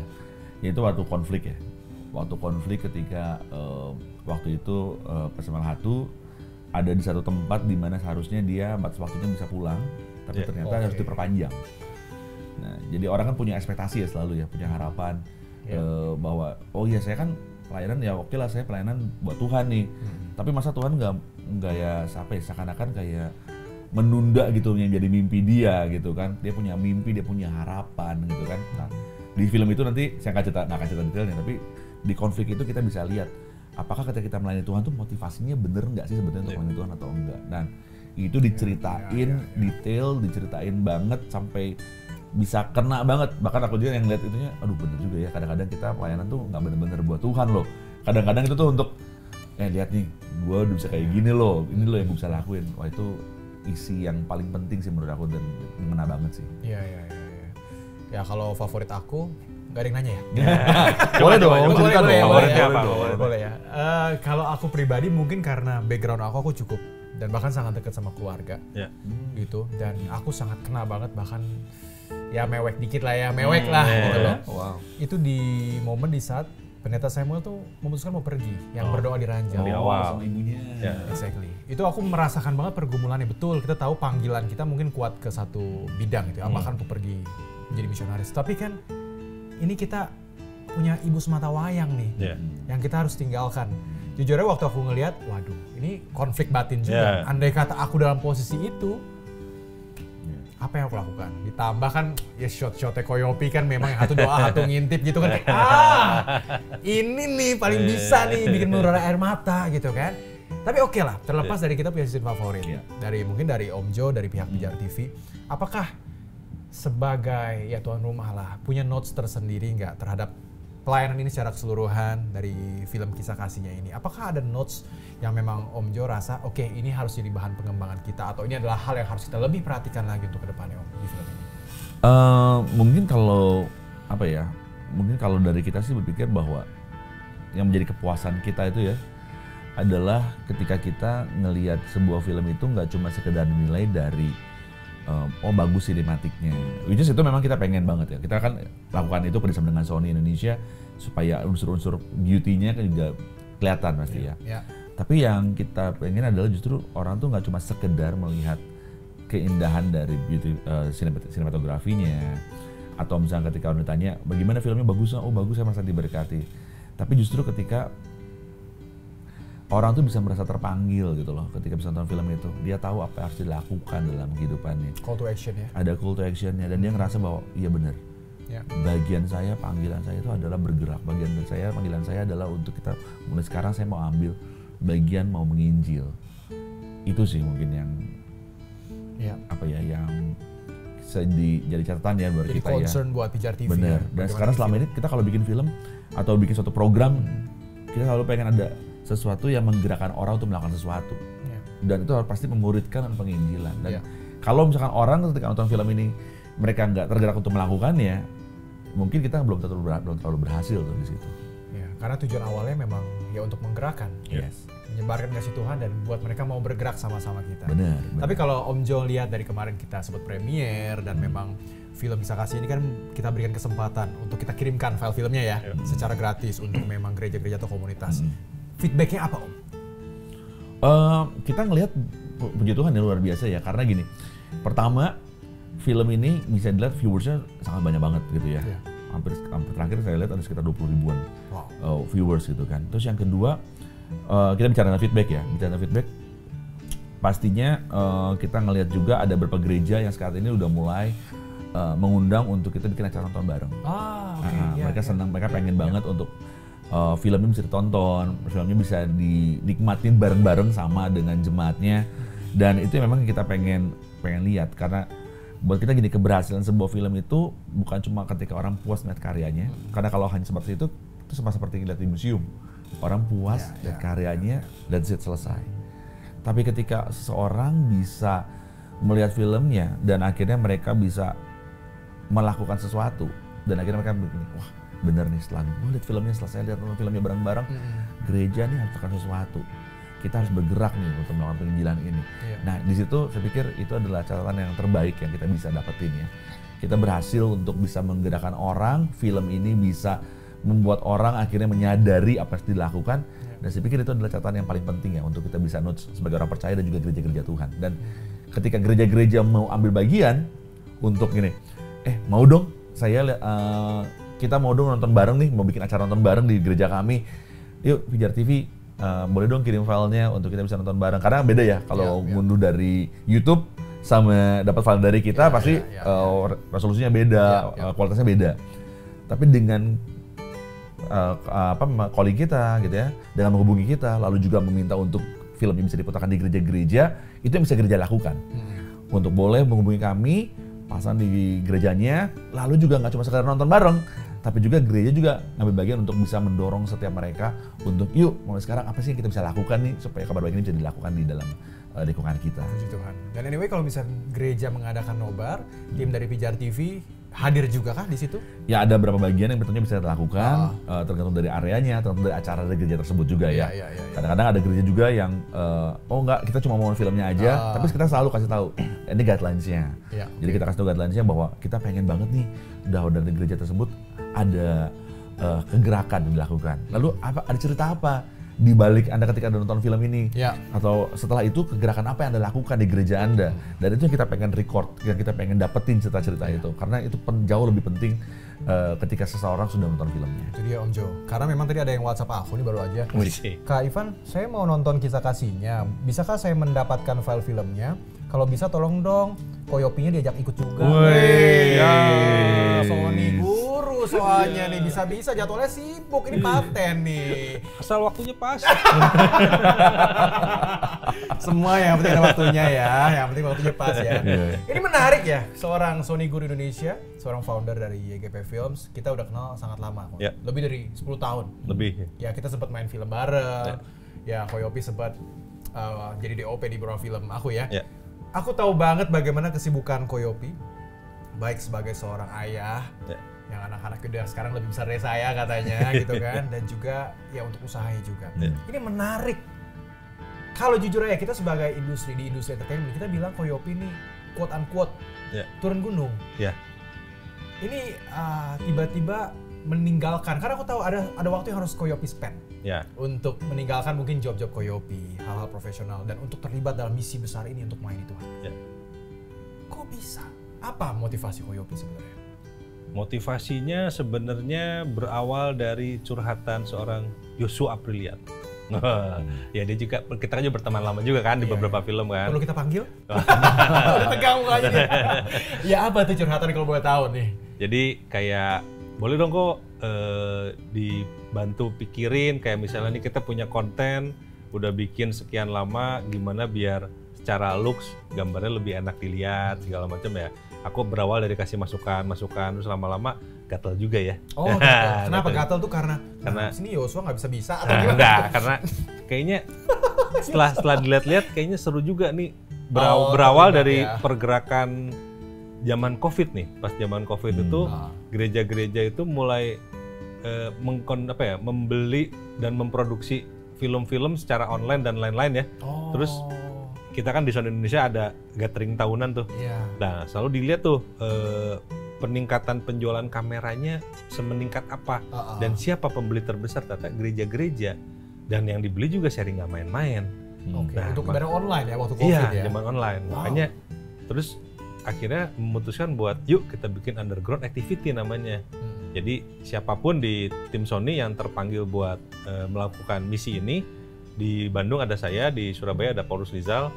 yaitu waktu konflik ya. Waktu konflik ketika waktu itu Samuel Hatu ada di satu tempat di mana seharusnya dia batas waktunya bisa pulang, tapi ternyata harus diperpanjang. Nah, jadi orang kan punya ekspektasi ya selalu ya, punya harapan bahwa oh iya saya kan pelayanan ya oke lah saya pelayanan buat Tuhan nih. Tapi masa Tuhan nggak ya apa ya seakan-akan kayak menunda gitu yang jadi mimpi dia gitu kan. Dia punya mimpi, dia punya harapan gitu kan. Nah, di film itu nanti saya nggak akan cerita detailnya, tapi di konflik itu kita bisa lihat apakah ketika kita melayani Tuhan tuh motivasinya bener nggak sih sebetulnya untuk melayani Tuhan atau enggak. Dan itu diceritain detail, diceritain banget sampai bisa kena banget. Bahkan aku juga yang lihat itunya, aduh bener juga ya kadang-kadang kita pelayanan tuh nggak bener-bener buat Tuhan loh. Kadang-kadang itu tuh untuk lihat nih gue udah bisa kayak gini loh, ini loh yang gue bisa lakuin. Wah itu isi yang paling penting sih menurut aku dan mengena banget sih. Iya. Ya kalau favorit aku nggak ada yang nanya ya? Boleh dong, cerita dong. Boleh ya. Kalau aku pribadi mungkin karena background aku cukup dan bahkan sangat dekat sama keluarga, gitu. Dan aku sangat kena banget bahkan ya mewek dikit lah ya, gitu loh. Wow. Itu di momen di saat pendeta Samuel tuh memutuskan mau pergi, yang berdoa di ranjang. Di awal. Sama ibunya. Exactly. Itu aku merasakan banget pergumulannya, betul. Kita tahu panggilan kita mungkin kuat ke satu bidang gitu, bahkan untuk pergi menjadi misionaris. Tapi kan ini kita punya ibu semata wayang nih, yang kita harus tinggalkan. Jujurnya waktu aku ngelihat, waduh, ini konflik batin juga. Andai kata aku dalam posisi itu, apa yang aku lakukan? Ditambah kan, ya shot-shotnya Koyopi kan memang satu doa, satu ngintip gitu kan. Ini nih paling bisa nih bikin menurut air mata gitu kan. Tapi oke lah, terlepas dari kita punya scene favorit. Mungkin dari Om Jo, dari pihak Pijar TV, apakah sebagai ya tuan rumah lah punya notes tersendiri nggak terhadap pelayanan ini secara keseluruhan dari film kisah kasihnya ini? Apakah ada notes yang memang Om Jo rasa oke, ini harus jadi bahan pengembangan kita atau ini adalah hal yang harus kita lebih perhatikan lagi untuk kedepannya Om di film ini? Mungkin kalau dari kita sih berpikir bahwa yang menjadi kepuasan kita itu ya adalah ketika kita ngelihat sebuah film itu nggak cuma sekedar dinilai dari bagus sinematiknya. Which is itu memang kita pengen banget ya. Kita kan lakukan itu kerjasama dengan Sony Indonesia supaya unsur-unsur beauty-nya kan juga kelihatan pasti ya. Tapi yang kita pengen adalah justru orang tuh nggak cuma sekedar melihat keindahan dari beauty sinematografinya atau misalnya ketika orang ditanya bagaimana filmnya bagus, oh bagus saya merasa diberkati. Tapi justru ketika orang tuh bisa merasa terpanggil gitu loh ketika bisa nonton film itu. Dia tahu apa yang harus dilakukan dalam kehidupannya. Call to action ya? Ada call to actionnya dan dia ngerasa bahwa iya benar. Bagian saya, panggilan saya itu adalah bergerak. Panggilan saya adalah untuk kita mulai sekarang saya mau ambil bagian mau menginjil. Itu sih mungkin yang yang jadi catatan ya buat jadi kita ya. Jadi concern buat Pijar TV. Benar. Dan sekarang selama ini kita kalau bikin film atau bikin suatu program kita selalu pengen ada sesuatu yang menggerakkan orang untuk melakukan sesuatu. Dan itu pasti memuridkan penginjilan. Dan kalau misalkan orang ketika nonton film ini mereka nggak tergerak untuk melakukannya, mungkin kita belum terlalu berhasil tuh di situ. Karena tujuan awalnya memang ya untuk menggerakkan, menyebarkan kasih Tuhan dan buat mereka mau bergerak sama-sama kita. Benar. Tapi kalau Om Jo lihat dari kemarin kita sempat premier dan memang film Kisah Kasih ini kan kita berikan kesempatan untuk kita kirimkan file filmnya ya secara gratis untuk memang gereja-gereja atau komunitas. Feedbacknya apa Om? Kita ngelihat puji Tuhan yang luar biasa ya, karena gini, pertama film ini bisa dilihat viewersnya sangat banyak banget gitu ya. Hampir terakhir saya lihat ada sekitar 20 ribuan viewers gitu kan. Terus yang kedua, kita bicara tentang feedback, pastinya kita ngelihat juga ada beberapa gereja yang saat ini udah mulai mengundang untuk kita bikin acara nonton bareng. Mereka senang, mereka pengen banget untuk filmnya bisa ditonton, filmnya bisa dinikmatin bareng-bareng sama dengan jemaatnya, dan itu yang memang kita pengen lihat, karena buat kita gini, keberhasilan sebuah film itu bukan cuma ketika orang puas melihat karyanya, karena kalau hanya seperti itu sama seperti lihat di museum, orang puas lihat karyanya dan selesai. Tapi ketika seseorang bisa melihat filmnya dan akhirnya mereka bisa melakukan sesuatu, dan akhirnya mereka begini, wah bener nih, setelah gue lihat filmnya, selesai lihat filmnya bareng-bareng, gereja nih harus lakukan sesuatu. Kita harus bergerak nih untuk melakukan penginjilan ini. Nah di situ saya pikir itu adalah catatan yang terbaik yang kita bisa dapetin ya. Kita berhasil untuk bisa menggerakkan orang, film ini bisa membuat orang akhirnya menyadari apa yang dilakukan. Dan saya pikir itu adalah catatan yang paling penting ya untuk kita bisa notes sebagai orang percaya dan juga gereja-gereja Tuhan. Dan ketika gereja-gereja mau ambil bagian untuk gini, mau dong kita mau dong nonton bareng nih, mau bikin acara nonton bareng di gereja kami. Yuk Pijar TV, boleh dong kirim filenya untuk kita bisa nonton bareng. Karena beda ya, kalau ngunduh dari YouTube sama dapat file dari kita pasti resolusinya beda, kualitasnya beda. Tapi dengan calling kita gitu ya, dengan menghubungi kita, lalu juga meminta untuk filmnya bisa diputarkan di gereja-gereja, itu yang bisa gereja lakukan. Untuk boleh menghubungi kami, pasang di gerejanya, lalu juga nggak cuma sekedar nonton bareng, tapi juga gereja juga ngambil bagian untuk bisa mendorong setiap mereka untuk yuk mulai sekarang apa sih yang kita bisa lakukan nih supaya kabar baik ini bisa dilakukan di dalam lingkungan kita. Puji Tuhan. Dan anyway kalau misalnya gereja mengadakan nobar, tim dari Pijar TV hadir juga kah di situ? Ya ada beberapa bagian yang tentunya bisa dilakukan, tergantung dari areanya, tergantung dari acara dari gereja tersebut juga ya. Kadang-kadang ada gereja juga yang enggak, kita cuma mau filmnya aja, tapi kita selalu kasih tahu ini guidelines-nya. Jadi kita kasih tahu guidelines-nya bahwa kita pengen banget nih dari gereja tersebut ada kegerakan yang dilakukan. Lalu ada cerita apa di balik Anda ketika Anda nonton film ini? Atau setelah itu kegerakan apa yang Anda lakukan di gereja Anda? Dan itu yang kita pengen record, yang kita pengen dapetin cerita-cerita itu. Karena itu jauh lebih penting ketika seseorang sudah nonton filmnya. Itu dia Om Jo. Karena memang tadi ada yang WhatsApp aku nih baru aja. Kak Ivan, saya mau nonton Kisah Kasihnya. Bisakah saya mendapatkan file filmnya? Kalau bisa tolong dong, Koyopinya diajak ikut juga. Sony guru soalnya nih, bisa-bisa jadwalnya sibuk, ini paten nih. Asal waktunya pas. Semua yang penting ada waktunya ya, yang penting waktunya pas ya. Ini menarik ya, seorang Sony Guru Indonesia, seorang founder dari YGP Films, kita udah kenal sangat lama kok. Lebih dari 10 tahun. Lebih. Ya kita sempat main film bareng, ya Koyopi sempat jadi DOP di beberapa film aku ya. Aku tahu banget bagaimana kesibukan Koyopi, baik sebagai seorang ayah, yang anak-anak udah sekarang lebih besar dari saya katanya gitu kan, dan juga ya untuk usahanya juga. Ini menarik. Kalau jujur aja kita sebagai industri di industri entertainment, kita bilang Koyopi nih quote unquote turun gunung. Ini tiba-tiba meninggalkan, karena aku tahu ada waktu yang harus Koyopi spend untuk meninggalkan mungkin job-job Koyopi, hal-hal profesional, dan untuk terlibat dalam misi besar ini untuk melayani Tuhan. Kok bisa? Apa motivasi Koyopi sebenarnya? Motivasinya sebenarnya berawal dari curhatan seorang Yosua Aprilian. Ya dia juga, kita kan juga berteman lama juga kan di beberapa film kan. Perlu kita panggil? Udah tegang mukanya nih. Ya apa tuh curhatan kalau boleh tahu nih? Jadi kayak boleh dong kok dibantu pikirin, kayak misalnya nih kita punya konten udah bikin sekian lama, gimana biar secara looks gambarnya lebih enak dilihat segala macam ya. Aku berawal dari kasih masukan terus lama-lama gatel juga ya. Oh, kenapa gatel tuh karena sini Yosua nggak bisa atau gimana? Enggak, karena kayaknya setelah dilihat-lihat kayaknya seru juga nih berawal dari pergerakan zaman Covid nih. Pas zaman Covid itu gereja-gereja itu mulai membeli dan memproduksi film-film secara online dan lain-lain ya. Terus kita kan di Sony Indonesia ada gathering tahunan tuh. Nah, selalu dilihat tuh peningkatan penjualan kameranya semeningkat apa dan siapa pembeli terbesar, ternyata gereja-gereja, dan yang dibeli juga sharing nggak main-main. Nah, untuk ibadah online ya waktu COVID ya. Iya, zaman online. Makanya terus akhirnya memutuskan buat yuk kita bikin underground activity namanya. Jadi siapapun di tim Sony yang terpanggil buat melakukan misi ini, di Bandung ada saya, di Surabaya ada Paulus Rizal.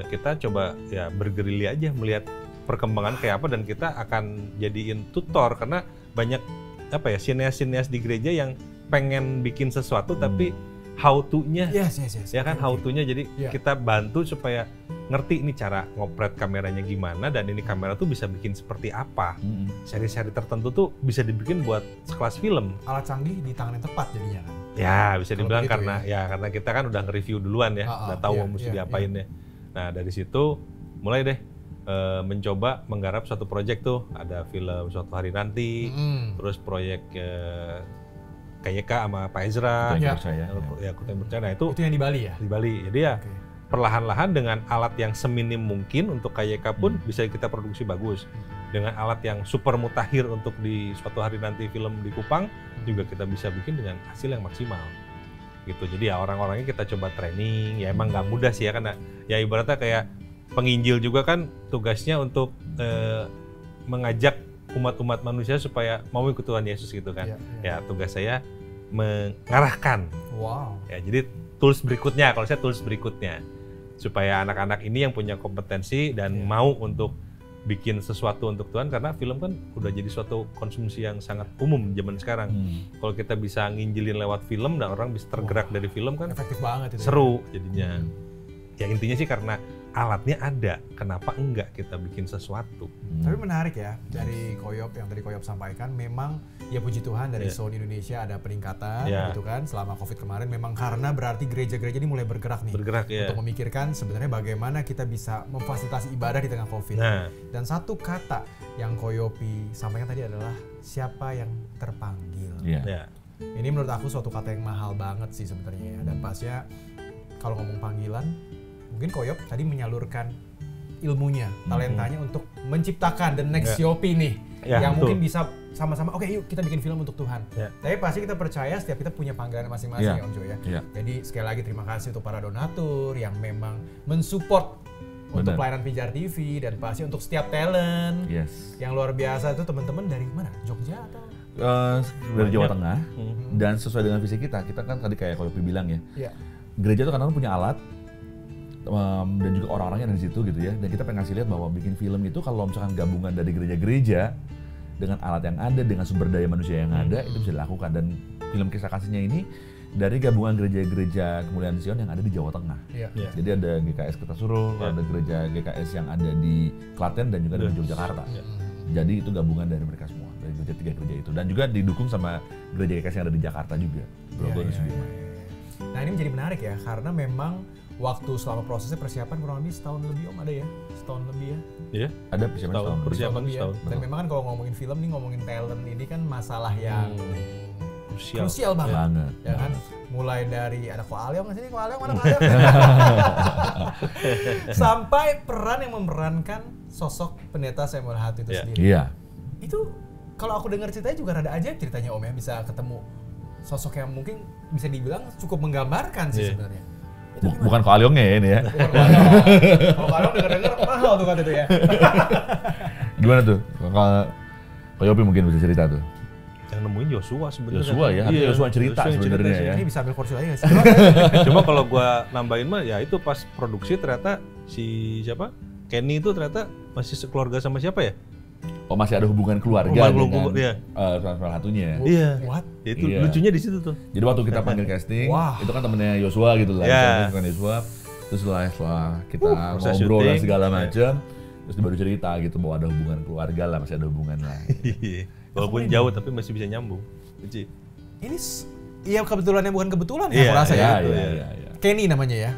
Kita coba ya bergerilya aja melihat perkembangan kayak apa, dan kita akan jadiin tutor karena banyak apa ya sineas-sineas di gereja yang pengen bikin sesuatu tapi how to-nya. Yes. Ya kan, how to-nya, jadi kita bantu supaya ngerti ini cara ngopret kameranya gimana, dan ini kamera tuh bisa bikin seperti apa. Seri-seri tertentu tuh bisa dibikin buat sekelas film. Alat canggih di tangan yang tepat jadinya kan. Ya, bisa dibilang karena karena kita kan udah nge-review duluan ya, udah tahu mesti diapain ya. Nah, dari situ mulai deh mencoba menggarap suatu proyek tuh. Ada film Suatu Hari Nanti, terus proyek KYK sama Pak Ezra, ya, Kota yang Percaya. Nah, itu yang di Bali ya? Di Bali. Jadi ya perlahan-lahan dengan alat yang seminim mungkin untuk KYK pun bisa kita produksi bagus. Dengan alat yang super mutakhir untuk di Suatu Hari Nanti film di Kupang juga kita bisa bikin dengan hasil yang maksimal. Gitu. Jadi ya orang-orangnya kita coba training. Ya emang nggak mudah sih ya, karena ya ibaratnya kayak penginjil juga kan tugasnya untuk mengajak umat-umat manusia supaya mau ikut Tuhan Yesus gitu kan. Ya tugas saya mengarahkan. Ya, jadi tools berikutnya, kalau saya tools berikutnya, supaya anak-anak ini yang punya kompetensi dan mau untuk bikin sesuatu untuk Tuhan, karena film kan udah jadi suatu konsumsi yang sangat umum zaman sekarang. Kalau kita bisa nginjilin lewat film dan orang bisa tergerak dari film kan efektif banget itu. Seru jadinya. Ya intinya sih karena alatnya ada, kenapa enggak kita bikin sesuatu. Tapi menarik ya, dari Koyop yang tadi Koyop sampaikan, memang ya puji Tuhan dari Sony Indonesia ada peningkatan gitu kan selama COVID kemarin, memang karena berarti gereja-gereja ini mulai bergerak nih untuk memikirkan sebenarnya bagaimana kita bisa memfasilitasi ibadah di tengah COVID. Dan satu kata yang Koyopi sampaikan tadi adalah siapa yang terpanggil. Ini menurut aku suatu kata yang mahal banget sih sebenarnya ya. Dan pasnya kalau ngomong panggilan, mungkin Koyop tadi menyalurkan ilmunya, talentanya untuk menciptakan the next Yopi nih, yang mungkin bisa sama-sama, oke yuk kita bikin film untuk Tuhan. Tapi pasti kita percaya setiap kita punya panggilan masing-masing ya Om Jo ya. Jadi sekali lagi terima kasih untuk para donatur yang memang mensupport untuk pelayanan Pijar TV, dan pasti untuk setiap talent yang luar biasa itu teman-teman dari mana? Jogja atau? Dari Jawa Tengah. Dan sesuai dengan visi kita kan tadi kayak Koyopi bilang ya, gereja itu kadang-kadang punya alat, dan juga orang-orangnya dari situ gitu ya, dan kita pengen ngasih lihat bahwa bikin film itu kalau misalkan gabungan dari gereja-gereja dengan alat yang ada, dengan sumber daya manusia yang ada, itu bisa dilakukan. Dan film Kisah Kasihnya ini dari gabungan gereja-gereja Kemuliaan Sion yang ada di Jawa Tengah. Jadi ada GKS Kertasurul, ada gereja GKS yang ada di Klaten dan juga di Yogyakarta. Jadi itu gabungan dari mereka semua, dari tiga gereja itu, dan juga didukung sama gereja GKS yang ada di Jakarta juga. Nah ini menjadi menarik ya, karena memang waktu selama prosesnya persiapan kurang lebih setahun lebih Om, ada ya? Setahun lebih ya? Iya, ada persiapan setahun. Dan memang kan kalau ngomongin film nih, ngomongin talent ini kan masalah yang krusial banget. Ya kan? Mulai dari ada Ko Alyong di sini, Ko Alyong mana Ko Alyong? Sampai peran yang memerankan sosok pendeta Samuel Hatu itu sendiri. Itu kalau aku dengar ceritanya juga rada ajaib ceritanya Om ya, bisa ketemu sosok yang mungkin bisa dibilang cukup menggambarkan sih sebenarnya. Bukan Ko Alyongnya ya ini ya. Kalau Ko Alyong denger-denger mahal tuh kata itu ya. Gimana tuh? Kalau Yopi mungkin bisa cerita tuh. Yang nemuin Yosua sebenarnya. Yosua ya, Yosua cerita sebenarnya ya. Ini bisa ambil kursi lagi nggak sih? Cuma kalau gua nambahin mah ya itu pas produksi ternyata si siapa? Kenny itu ternyata masih sekeluarga sama siapa ya? Oh, masih ada hubungan keluarga dengan salah satunya. What? Itu lucunya di situ tuh. Jadi waktu kita panggil casting, itu kan temennya Yosua gitu lah. Bukan Yosua. Terus setelah kita ngobrol dan segala macam, terus dia baru cerita gitu bahwa ada hubungan keluarga lah, masih ada hubungan lah. Walaupun jauh tapi masih bisa nyambung. Ini iya kebetulannya bukan kebetulan ya, aku rasa ya. Kenny namanya ya.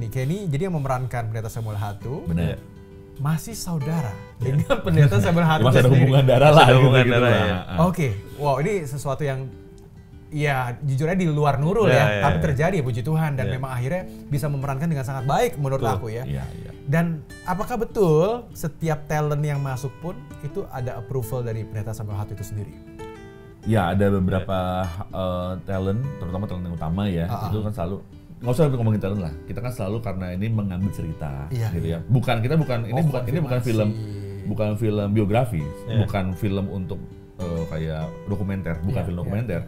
Kenny jadi yang memerankan pendeta Samuel Hatu. Benar. Masih saudara dengan pendeta Samuel Hatu. Masih ada hubungan darah lah. Oke, wow ini sesuatu yang ya jujur aja di luar nurul tapi terjadi ya puji Tuhan, dan memang akhirnya bisa memerankan dengan sangat baik menurut aku ya. Dan apakah betul setiap talent yang masuk pun itu ada approval dari Pendeta Samuel Hatu itu sendiri? Ya, ada beberapa talent, terutama talent yang utama ya, itu kan selalu nggak usah ngomongin talent lah. Kita kan selalu karena ini mengambil cerita, gitu ya. Ini bukan film biografi, bukan film untuk kayak dokumenter, bukan film dokumenter.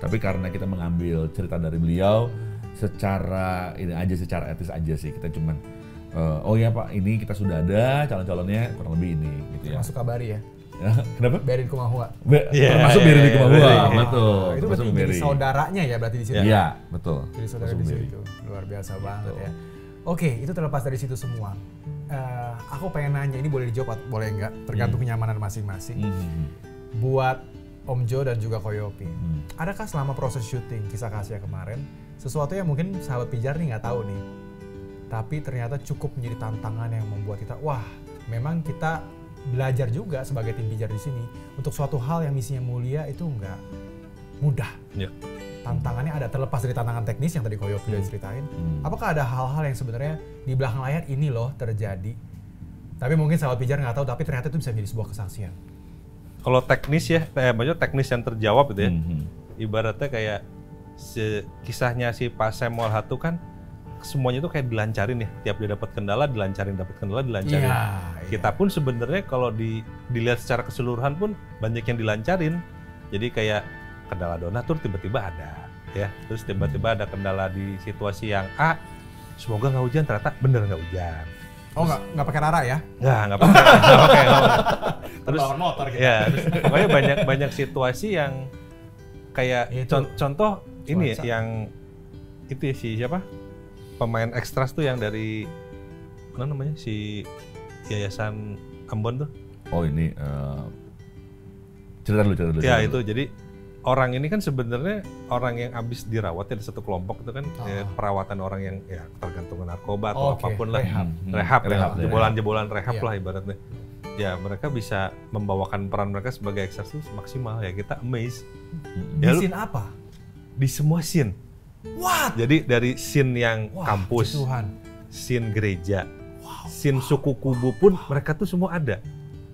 Tapi karena kita mengambil cerita dari beliau secara etis aja sih. Kita cuman oh ya Pak, ini kita sudah ada calon-calonnya kurang lebih ini, gitu ya. Masuk kabari ya. Kenapa? Berin Kumahua. Termasuk Berin Kumahua, betul. Itu berarti jadi saudaranya ya berarti di situ. Iya, betul. Jadi saudara di situ. Luar biasa banget ya. Oke, itu terlepas dari situ semua. Aku pengen nanya, ini boleh dijawab boleh enggak, tergantung kenyamanan masing-masing. Buat Om Jo dan juga Koyopi, adakah selama proses syuting Kisah Kasih kemarin sesuatu yang mungkin sahabat pijar nih nggak tahu nih, tapi ternyata cukup menjadi tantangan yang membuat kita, wah, memang kita belajar juga sebagai tim pijar di sini untuk suatu hal yang misinya mulia itu nggak mudah. Ya. Tantangannya ada, terlepas dari tantangan teknis yang tadi Koyopi udah ceritain. Apakah ada hal-hal yang sebenarnya di belakang layar ini loh terjadi, tapi mungkin sahabat pijar nggak tahu, tapi ternyata itu bisa menjadi sebuah kesaksian? Kalau teknis ya, maksudnya teknis yang terjawab gitu ya. Ibaratnya kayak kisahnya si Pak Samuel Hatu kan semuanya itu kayak dilancarin ya. Tiap dia dapat kendala dilancarin, Iya. Kita pun sebenarnya kalau dilihat secara keseluruhan pun banyak yang dilancarin. Jadi kayak kendala donatur tiba-tiba ada ya. Terus tiba-tiba ada kendala di situasi yang A, semoga nggak hujan, ternyata bener nggak hujan. Oh, nggak pakai rara ya? Nggak pakai. Terus motor gitu. Ya, terus pokoknya banyak situasi yang kayak contoh ini ya, yang itu ya, si siapa? Pemain ekstras tuh yang dari mana namanya? Si Yayasan Ambon tuh. Oh, ini cerita dulu. Ya, itu jadi orang ini kan sebenarnya orang yang habis dirawat ya di satu kelompok itu kan perawatan orang yang ya tergantung narkoba atau apapun lah. Rehab, jebolan rehab lah ibaratnya. Ya, mereka bisa membawakan peran mereka sebagai ekstras itu maksimal ya, kita amazed. Di scene apa? Di semua scene. What? Jadi dari scene yang kampus, scene gereja, scene suku Kubu pun mereka tuh semua ada.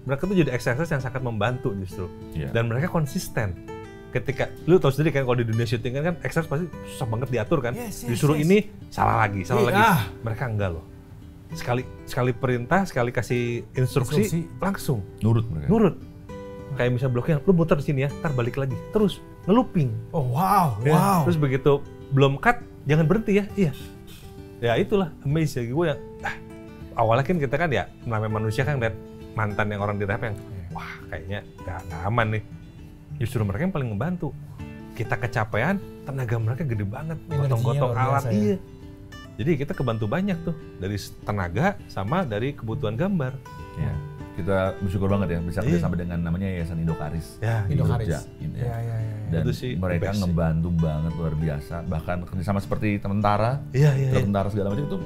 Mereka tuh jadi ekstras yang sangat membantu justru. Dan mereka konsisten. Ketika lu tahu sendiri kan kalau di dunia syuting kan ekstras pasti susah banget diatur kan. Disuruh ini salah lagi. Mereka enggak loh. Sekali perintah, sekali kasih instruksi langsung nurut. Kayak misalnya bloknya, lu muter di sini ya, ntar balik lagi, terus ngeluping. Oh wow. Terus begitu belum cut, jangan berhenti ya. Iya. Ya itulah amazed ya gue ya. Awalnya kan kita kan ya namanya manusia kan lihat mantan yang orang di rehab yang wah kayaknya nggak aman nih. Justru mereka yang paling ngebantu. Kita kecapean, tenaga mereka gede banget, gotong-gotong alat. Iya. Jadi kita kebantu banyak tuh dari tenaga sama dari kebutuhan gambar. Ya. Kita bersyukur banget ya bisa kerjasama dengan namanya Yayasan Indokaris. Ya, Indokaris. Dan itu sih mereka ngebantu banget luar biasa. Bahkan kerjasama seperti tentara, tentara segala macam itu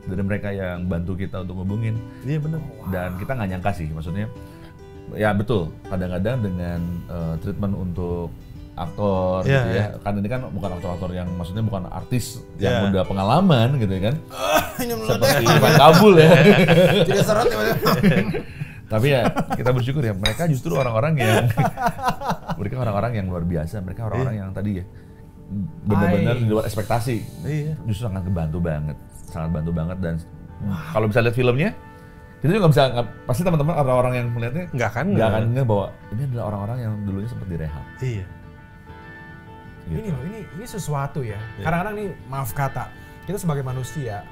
dari mereka yang bantu kita untuk ngehubungin. Iya benar. Dan kita nggak nyangka sih, maksudnya ya betul. Kadang-kadang dengan treatment untuk aktor gitu ya. Kan ini kan bukan aktor-aktor yang maksudnya bukan artis yang udah pengalaman gitu ya kan. Seperti Ivan Kabul ya. Tidak serot ya. Tapi ya kita bersyukur ya mereka justru orang-orang yang luar biasa. Mereka orang-orang yang tadi ya benar-benar di luar ekspektasi. Justru sangat bantu banget dan kalau bisa lihat filmnya kita juga bisa pasti teman-teman orang-orang yang melihatnya nggak akan ingat bahwa ini adalah orang-orang yang dulunya sempat direhab. Iya. Gitu. Ini sesuatu ya. Kadang-kadang nih maaf kata kita sebagai manusia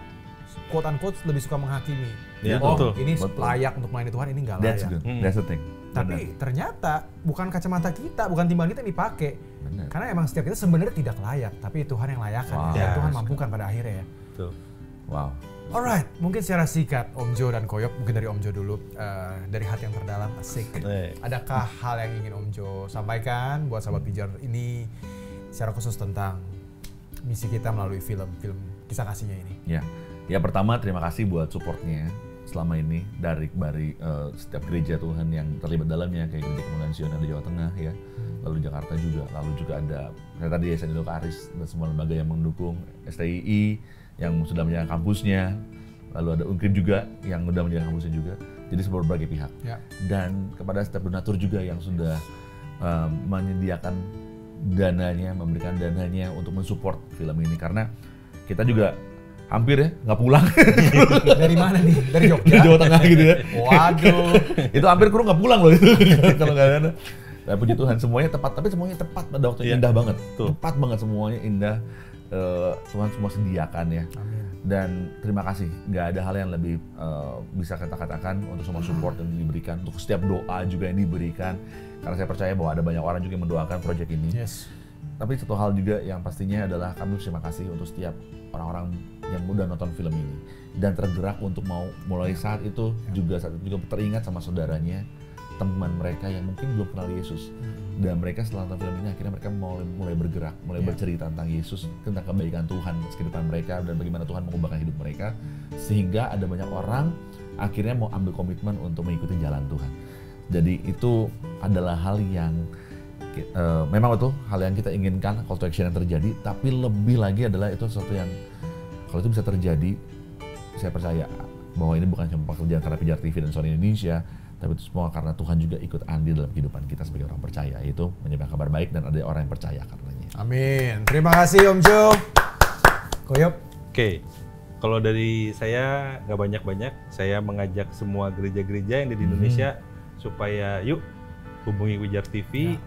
quote unquote lebih suka menghakimi. Ini layak untuk melayani Tuhan, ini nggak layak. That's the thing. Tapi ternyata bukan kacamata kita, bukan timbang kita yang dipakai. Karena emang setiap kita sebenarnya tidak layak, tapi Tuhan yang layakkan. Tuhan mampukan pada akhirnya ya. Betul. Wow. Alright, mungkin secara singkat Om Jo dan Koyop, mungkin dari Om Jo dulu, dari hati yang terdalam, asik. Adakah hal yang ingin Om Jo sampaikan buat sahabat pijar ini secara khusus tentang misi kita melalui film kisah kasihnya ini? Ya pertama terima kasih buat supportnya selama ini dari setiap gereja Tuhan yang terlibat dalamnya kayak Gereja Kemuliaan Sion yang di Jawa Tengah ya, lalu Jakarta juga, lalu juga ada tadi Yayasan Indokaris dan semua lembaga yang mendukung, STII yang sudah punya kampusnya, lalu ada Unkrim juga yang udah menjaga kampusnya juga. Jadi berbagai pihak. Dan kepada setiap donatur juga yang sudah menyediakan dananya, memberikan dananya untuk mensupport film ini, karena kita juga hampir ya nggak pulang. Dari mana nih? Dari Jogja? Dari Jawa Tengah gitu ya. Waduh. Itu hampir kru nggak pulang loh itu. Kalau nggak ada. Nah, puji Tuhan semuanya tepat, tapi semuanya tepat pada waktunya, indah banget. Tepat banget semuanya indah. Tuhan semua sediakan ya. Amin. Dan terima kasih, nggak ada hal yang lebih bisa kita katakan untuk semua support yang diberikan, untuk setiap doa juga yang diberikan, karena saya percaya bahwa ada banyak orang juga yang mendoakan proyek ini. Tapi satu hal juga yang pastinya adalah kami berterima kasih untuk setiap orang-orang yang udah nonton film ini dan tergerak untuk mau mulai saat itu juga teringat sama saudaranya, teman mereka yang mungkin belum kenal Yesus. Dan mereka setelah nonton film ini akhirnya mereka mulai bergerak, mulai bercerita tentang Yesus, tentang kebaikan Tuhan di kehidupan mereka dan bagaimana Tuhan mengubahkan hidup mereka, sehingga ada banyak orang akhirnya mau ambil komitmen untuk mengikuti jalan Tuhan. Jadi itu adalah hal yang memang itu hal yang kita inginkan, call to action yang terjadi, tapi lebih lagi adalah itu sesuatu yang kalau itu bisa terjadi, saya percaya bahwa ini bukan cuma pekerjaan karena Pijar TV dan Sony Indonesia, tapi itu semua karena Tuhan juga ikut andil dalam kehidupan kita sebagai orang percaya, yaitu menyebarkan kabar baik dan ada orang yang percaya karenanya. Amin. Terima kasih Om Jo. Koyop. Oke, kalau dari saya nggak banyak-banyak, saya mengajak semua gereja-gereja yang ada di Indonesia supaya yuk hubungi Pijar TV.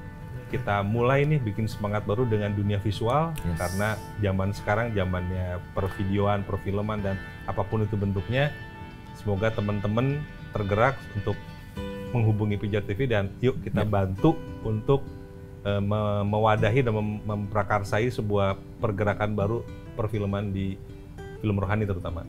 Kita mulai nih bikin semangat baru dengan dunia visual, karena zaman sekarang zamannya pervideoan, perfilman dan apapun itu bentuknya. Semoga teman-teman tergerak untuk menghubungi Pijar TV dan yuk kita bantu untuk mewadahi dan memprakarsai sebuah pergerakan baru perfilman di film rohani terutama.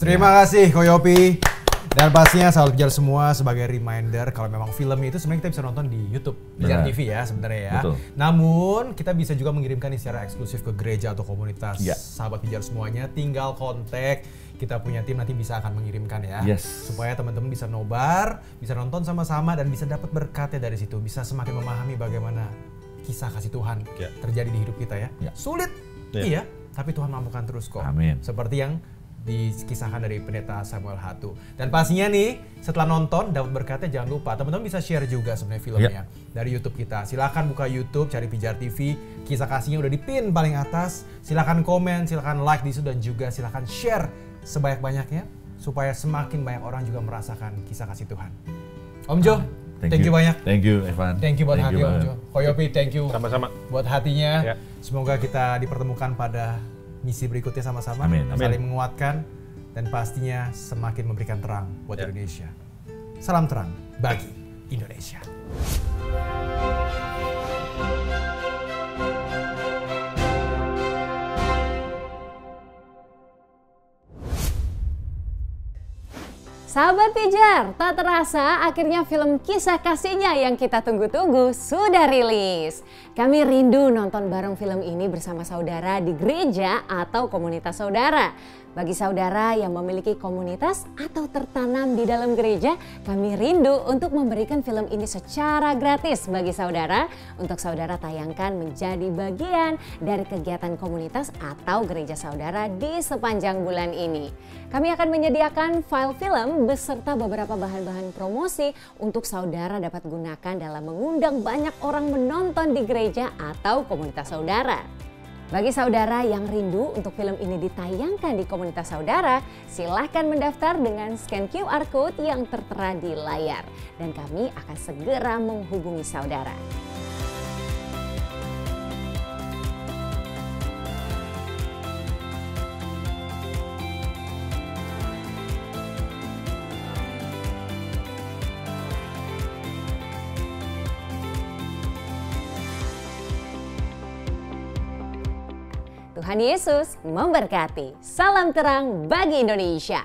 Terima kasih Koyopi. Dan pastinya sahabat Pijar semua, sebagai reminder kalau memang film itu sebenarnya kita bisa nonton di YouTube Pijar TV ya sebenarnya ya. Namun kita bisa juga mengirimkan ini secara eksklusif ke gereja atau komunitas. Sahabat Pijar semuanya tinggal kontak, kita punya tim nanti bisa akan mengirimkan ya. Supaya teman-teman bisa nobar, bisa nonton sama-sama dan bisa dapat berkatnya dari situ, bisa semakin memahami bagaimana kisah kasih Tuhan terjadi di hidup kita ya. Sulit, iya, tapi Tuhan mampukan terus kok. Amin. Seperti yang dikisahkan dari pendeta Samuel Hatu. Dan pastinya nih setelah nonton dapat berkatnya, jangan lupa teman-teman bisa share juga sebenarnya filmnya dari YouTube kita. Silakan buka YouTube, cari Pijar TV, kisah kasihnya udah dipin paling atas. Silakan komen, silakan like di situ dan juga silakan share sebanyak-banyaknya supaya semakin banyak orang juga merasakan kisah kasih Tuhan. Om Jo, thank you banyak. Thank you Evan. Thank you buat hati Om Jo. Koyopi, thank you. Sama-sama. Buat hatinya. Semoga kita dipertemukan pada misi berikutnya sama-sama, saling menguatkan dan pastinya semakin memberikan terang buat Indonesia. Salam terang bagi Indonesia. Sahabat Pijar, tak terasa akhirnya film kisah kasihnya yang kita tunggu-tunggu sudah rilis. Kami rindu nonton bareng film ini bersama saudara di gereja atau komunitas saudara. Bagi saudara yang memiliki komunitas atau tertanam di dalam gereja, kami rindu untuk memberikan film ini secara gratis bagi saudara untuk saudara tayangkan menjadi bagian dari kegiatan komunitas atau gereja saudara di sepanjang bulan ini. Kami akan menyediakan file film beserta beberapa bahan-bahan promosi untuk saudara dapat gunakan dalam mengundang banyak orang menonton di gereja atau komunitas saudara. Bagi saudara yang rindu untuk film ini ditayangkan di komunitas saudara, silahkan mendaftar dengan scan QR Code yang tertera di layar. Dan kami akan segera menghubungi saudara. Tuhan Yesus memberkati. Salam terang bagi Indonesia.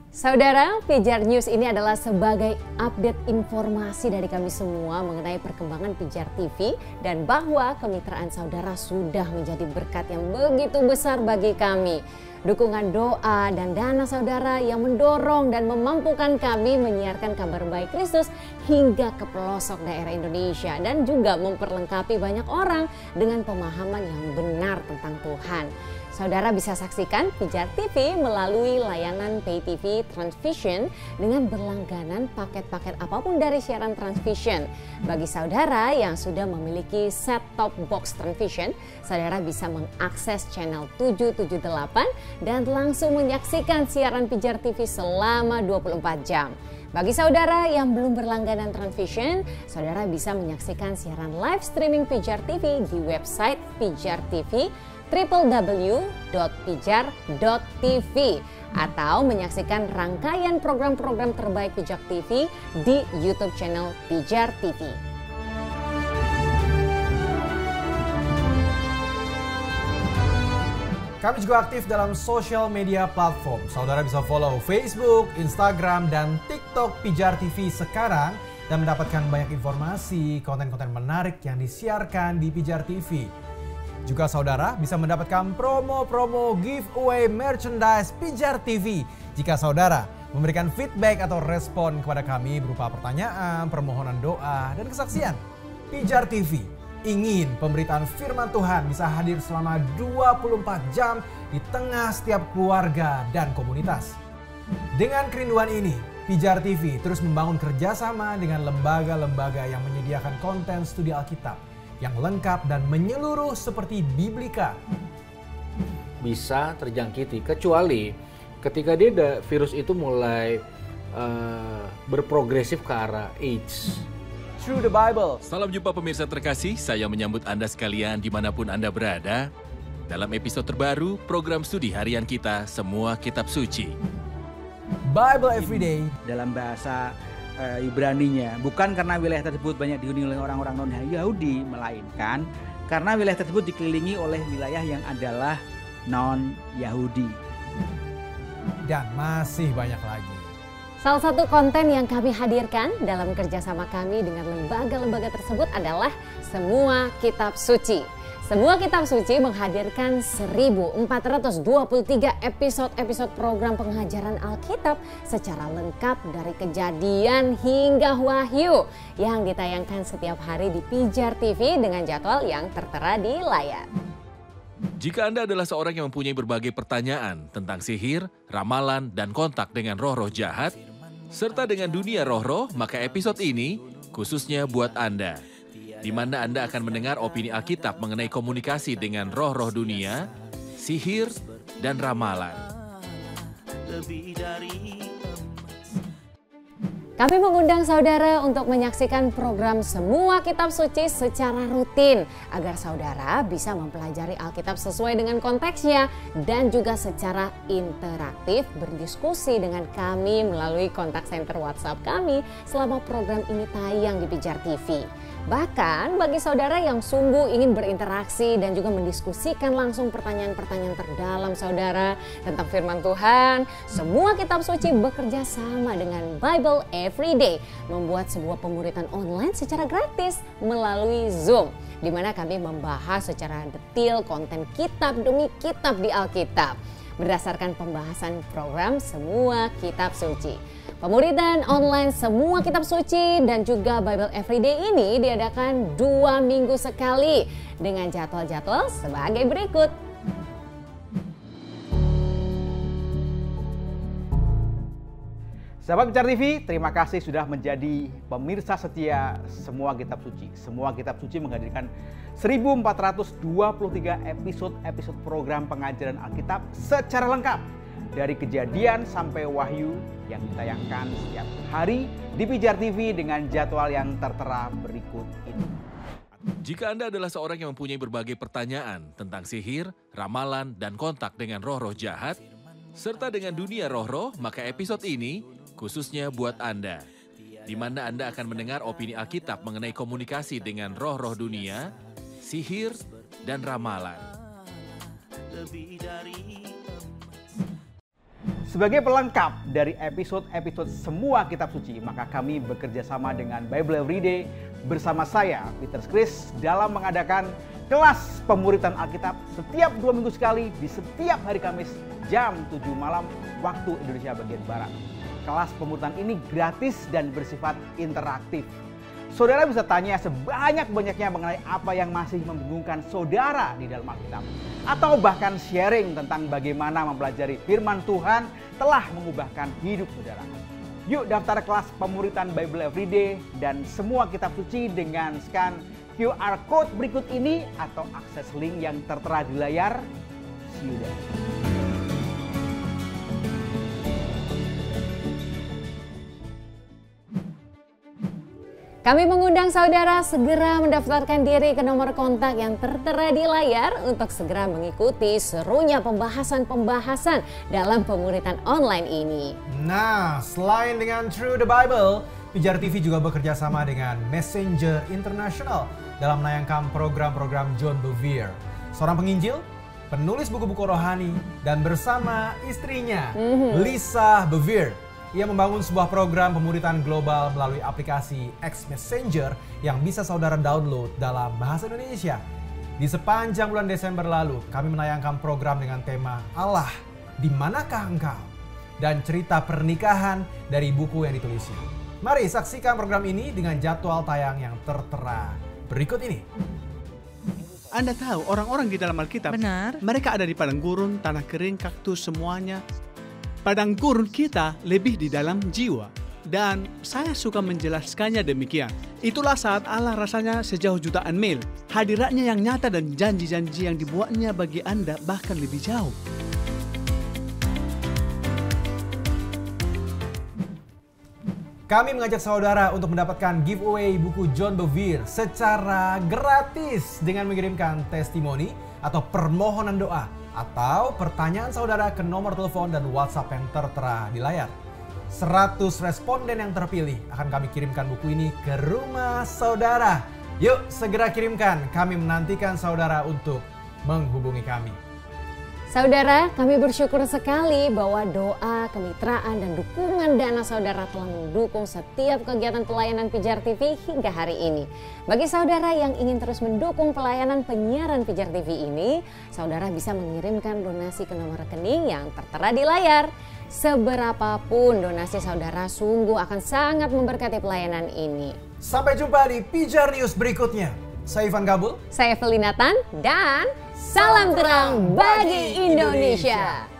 Saudara, Pijar News ini adalah sebagai update informasi dari kami semua mengenai perkembangan Pijar TV dan bahwa kemitraan saudara sudah menjadi berkat yang begitu besar bagi kami. dukungan doa dan dana saudara yang mendorong dan memampukan kami menyiarkan kabar baik Kristus hingga ke pelosok daerah Indonesia dan juga memperlengkapi banyak orang dengan pemahaman yang benar tentang Tuhan. Saudara bisa saksikan Pijar TV melalui layanan Pay TV Transvision dengan berlangganan paket-paket apapun dari siaran Transvision. Bagi saudara yang sudah memiliki set-top box Transvision, saudara bisa mengakses channel 778 dan langsung menyaksikan siaran Pijar TV selama 24 jam. Bagi saudara yang belum berlangganan Transvision, saudara bisa menyaksikan siaran live streaming Pijar TV di website Pijar TV www.pijar.tv atau menyaksikan rangkaian program-program terbaik Pijar TV di YouTube channel Pijar TV. Kami juga aktif dalam social media platform. Saudara bisa follow Facebook, Instagram, dan TikTok Pijar TV sekarang dan mendapatkan banyak informasi, konten-konten menarik yang disiarkan di Pijar TV. Juga saudara bisa mendapatkan promo-promo giveaway merchandise Pijar TV jika saudara memberikan feedback atau respon kepada kami berupa pertanyaan, permohonan doa, dan kesaksian. Pijar TV ingin pemberitaan firman Tuhan bisa hadir selama 24 jam di tengah setiap keluarga dan komunitas. Dengan kerinduan ini, Pijar TV terus membangun kerjasama dengan lembaga-lembaga yang menyediakan konten studi Alkitab yang lengkap dan menyeluruh seperti Biblika. Bisa terjangkiti kecuali ketika virus itu mulai berprogresif ke arah AIDS. Through the Bible. Salam jumpa pemirsa terkasih, saya menyambut Anda sekalian dimanapun Anda berada. Dalam episode terbaru program studi harian kita, Semua Kitab Suci. Bible Everyday. Dalam bahasa Ibraninya, bukan karena wilayah tersebut banyak dihuni oleh orang-orang non-Yahudi, melainkan karena wilayah tersebut dikelilingi oleh wilayah yang adalah non-Yahudi. Dan masih banyak lagi. Salah satu konten yang kami hadirkan dalam kerjasama kami dengan lembaga-lembaga tersebut adalah Semua Kitab Suci. Semua Kitab Suci menghadirkan 1423 episode-episode program pengajaran Alkitab secara lengkap dari Kejadian hingga Wahyu yang ditayangkan setiap hari di Pijar TV dengan jadwal yang tertera di layar. Jika Anda adalah seorang yang mempunyai berbagai pertanyaan tentang sihir, ramalan, dan kontak dengan roh-roh jahat, serta dengan dunia roh-roh, maka episode ini khususnya buat Anda, di mana Anda akan mendengar opini Alkitab mengenai komunikasi dengan roh-roh dunia, sihir, dan ramalan. Kami mengundang saudara untuk menyaksikan program Semua Kitab Suci secara rutin agar saudara bisa mempelajari Alkitab sesuai dengan konteksnya dan juga secara interaktif berdiskusi dengan kami melalui kontak center WhatsApp kami selama program ini tayang di Pijar TV. Bahkan bagi saudara yang sungguh ingin berinteraksi dan juga mendiskusikan langsung pertanyaan-pertanyaan terdalam saudara tentang firman Tuhan, Semua Kitab Suci bekerja sama dengan Bible Everyday membuat sebuah pemuritan online secara gratis melalui Zoom, di mana kami membahas secara detail konten kitab demi kitab di Alkitab berdasarkan pembahasan program Semua Kitab Suci. Pemuritan online Semua Kitab Suci dan juga Bible Everyday ini diadakan 2 minggu sekali dengan jadwal-jadwal sebagai berikut. Sahabat Pijar TV, terima kasih sudah menjadi pemirsa setia Semua Kitab Suci. Semua Kitab Suci menghadirkan 1423 episode program pengajaran Alkitab secara lengkap dari Kejadian sampai Wahyu yang ditayangkan setiap hari di Pijar TV dengan jadwal yang tertera berikut ini. Jika Anda adalah seorang yang mempunyai berbagai pertanyaan tentang sihir, ramalan, dan kontak dengan roh-roh jahat, serta dengan dunia roh-roh, maka episode ini khususnya buat Anda, di mana Anda akan mendengar opini Alkitab mengenai komunikasi dengan roh-roh dunia, sihir, dan ramalan. Sebagai pelengkap dari episode-episode Semua Kitab Suci, maka kami bekerja sama dengan Bible Everyday bersama saya, Peter Chris, dalam mengadakan kelas pemuritan Alkitab setiap 2 minggu sekali di setiap hari Kamis jam 7 malam waktu Indonesia bagian Barat. Kelas pemuritan ini gratis dan bersifat interaktif. Saudara bisa tanya sebanyak-banyaknya mengenai apa yang masih membingungkan saudara di dalam Alkitab. Atau bahkan sharing tentang bagaimana mempelajari firman Tuhan telah mengubahkan hidup saudara. Yuk daftar kelas pemuritan Bible Everyday dan semua kitab suci dengan scan QR code berikut ini atau akses link yang tertera di layar. See you there. Kami mengundang saudara segera mendaftarkan diri ke nomor kontak yang tertera di layar untuk segera mengikuti serunya pembahasan-pembahasan dalam pemuritan online ini. Nah, selain dengan Through the Bible, Pijar TV juga bekerja sama dengan Messenger International dalam menayangkan program-program John Bevere, seorang penginjil, penulis buku-buku rohani, dan bersama istrinya, Lisa Bevere. Ia membangun sebuah program pemuritan global melalui aplikasi X Messenger yang bisa saudara download dalam bahasa Indonesia. Di sepanjang bulan Desember lalu, kami menayangkan program dengan tema Allah, di manakah engkau? Dan cerita pernikahan dari buku yang ditulisnya. Mari saksikan program ini dengan jadwal tayang yang tertera berikut ini. Anda tahu orang-orang di dalam Alkitab, benar, mereka ada di padang gurun, tanah kering, kaktus, semuanya. Padang gurun kita lebih di dalam jiwa. Dan saya suka menjelaskannya demikian. Itulah saat Allah rasanya sejauh jutaan mil. Hadiratnya yang nyata dan janji-janji yang dibuatnya bagi Anda bahkan lebih jauh. Kami mengajak saudara untuk mendapatkan giveaway buku John Bevere secara gratis dengan mengirimkan testimoni atau permohonan doa atau pertanyaan saudara ke nomor telepon dan WhatsApp yang tertera di layar. 100 responden yang terpilih akan kami kirimkan buku ini ke rumah saudara. Yuk segera kirimkan, kami menantikan saudara untuk menghubungi kami. Saudara, kami bersyukur sekali bahwa doa, kemitraan, dan dukungan dana saudara telah mendukung setiap kegiatan pelayanan Pijar TV hingga hari ini. Bagi saudara yang ingin terus mendukung pelayanan penyiaran Pijar TV ini, saudara bisa mengirimkan donasi ke nomor rekening yang tertera di layar. Seberapapun donasi saudara sungguh akan sangat memberkati pelayanan ini. Sampai jumpa di Pijar News berikutnya. Saya Ivan Gabul. Saya Felinatan dan salam terang bagi Indonesia.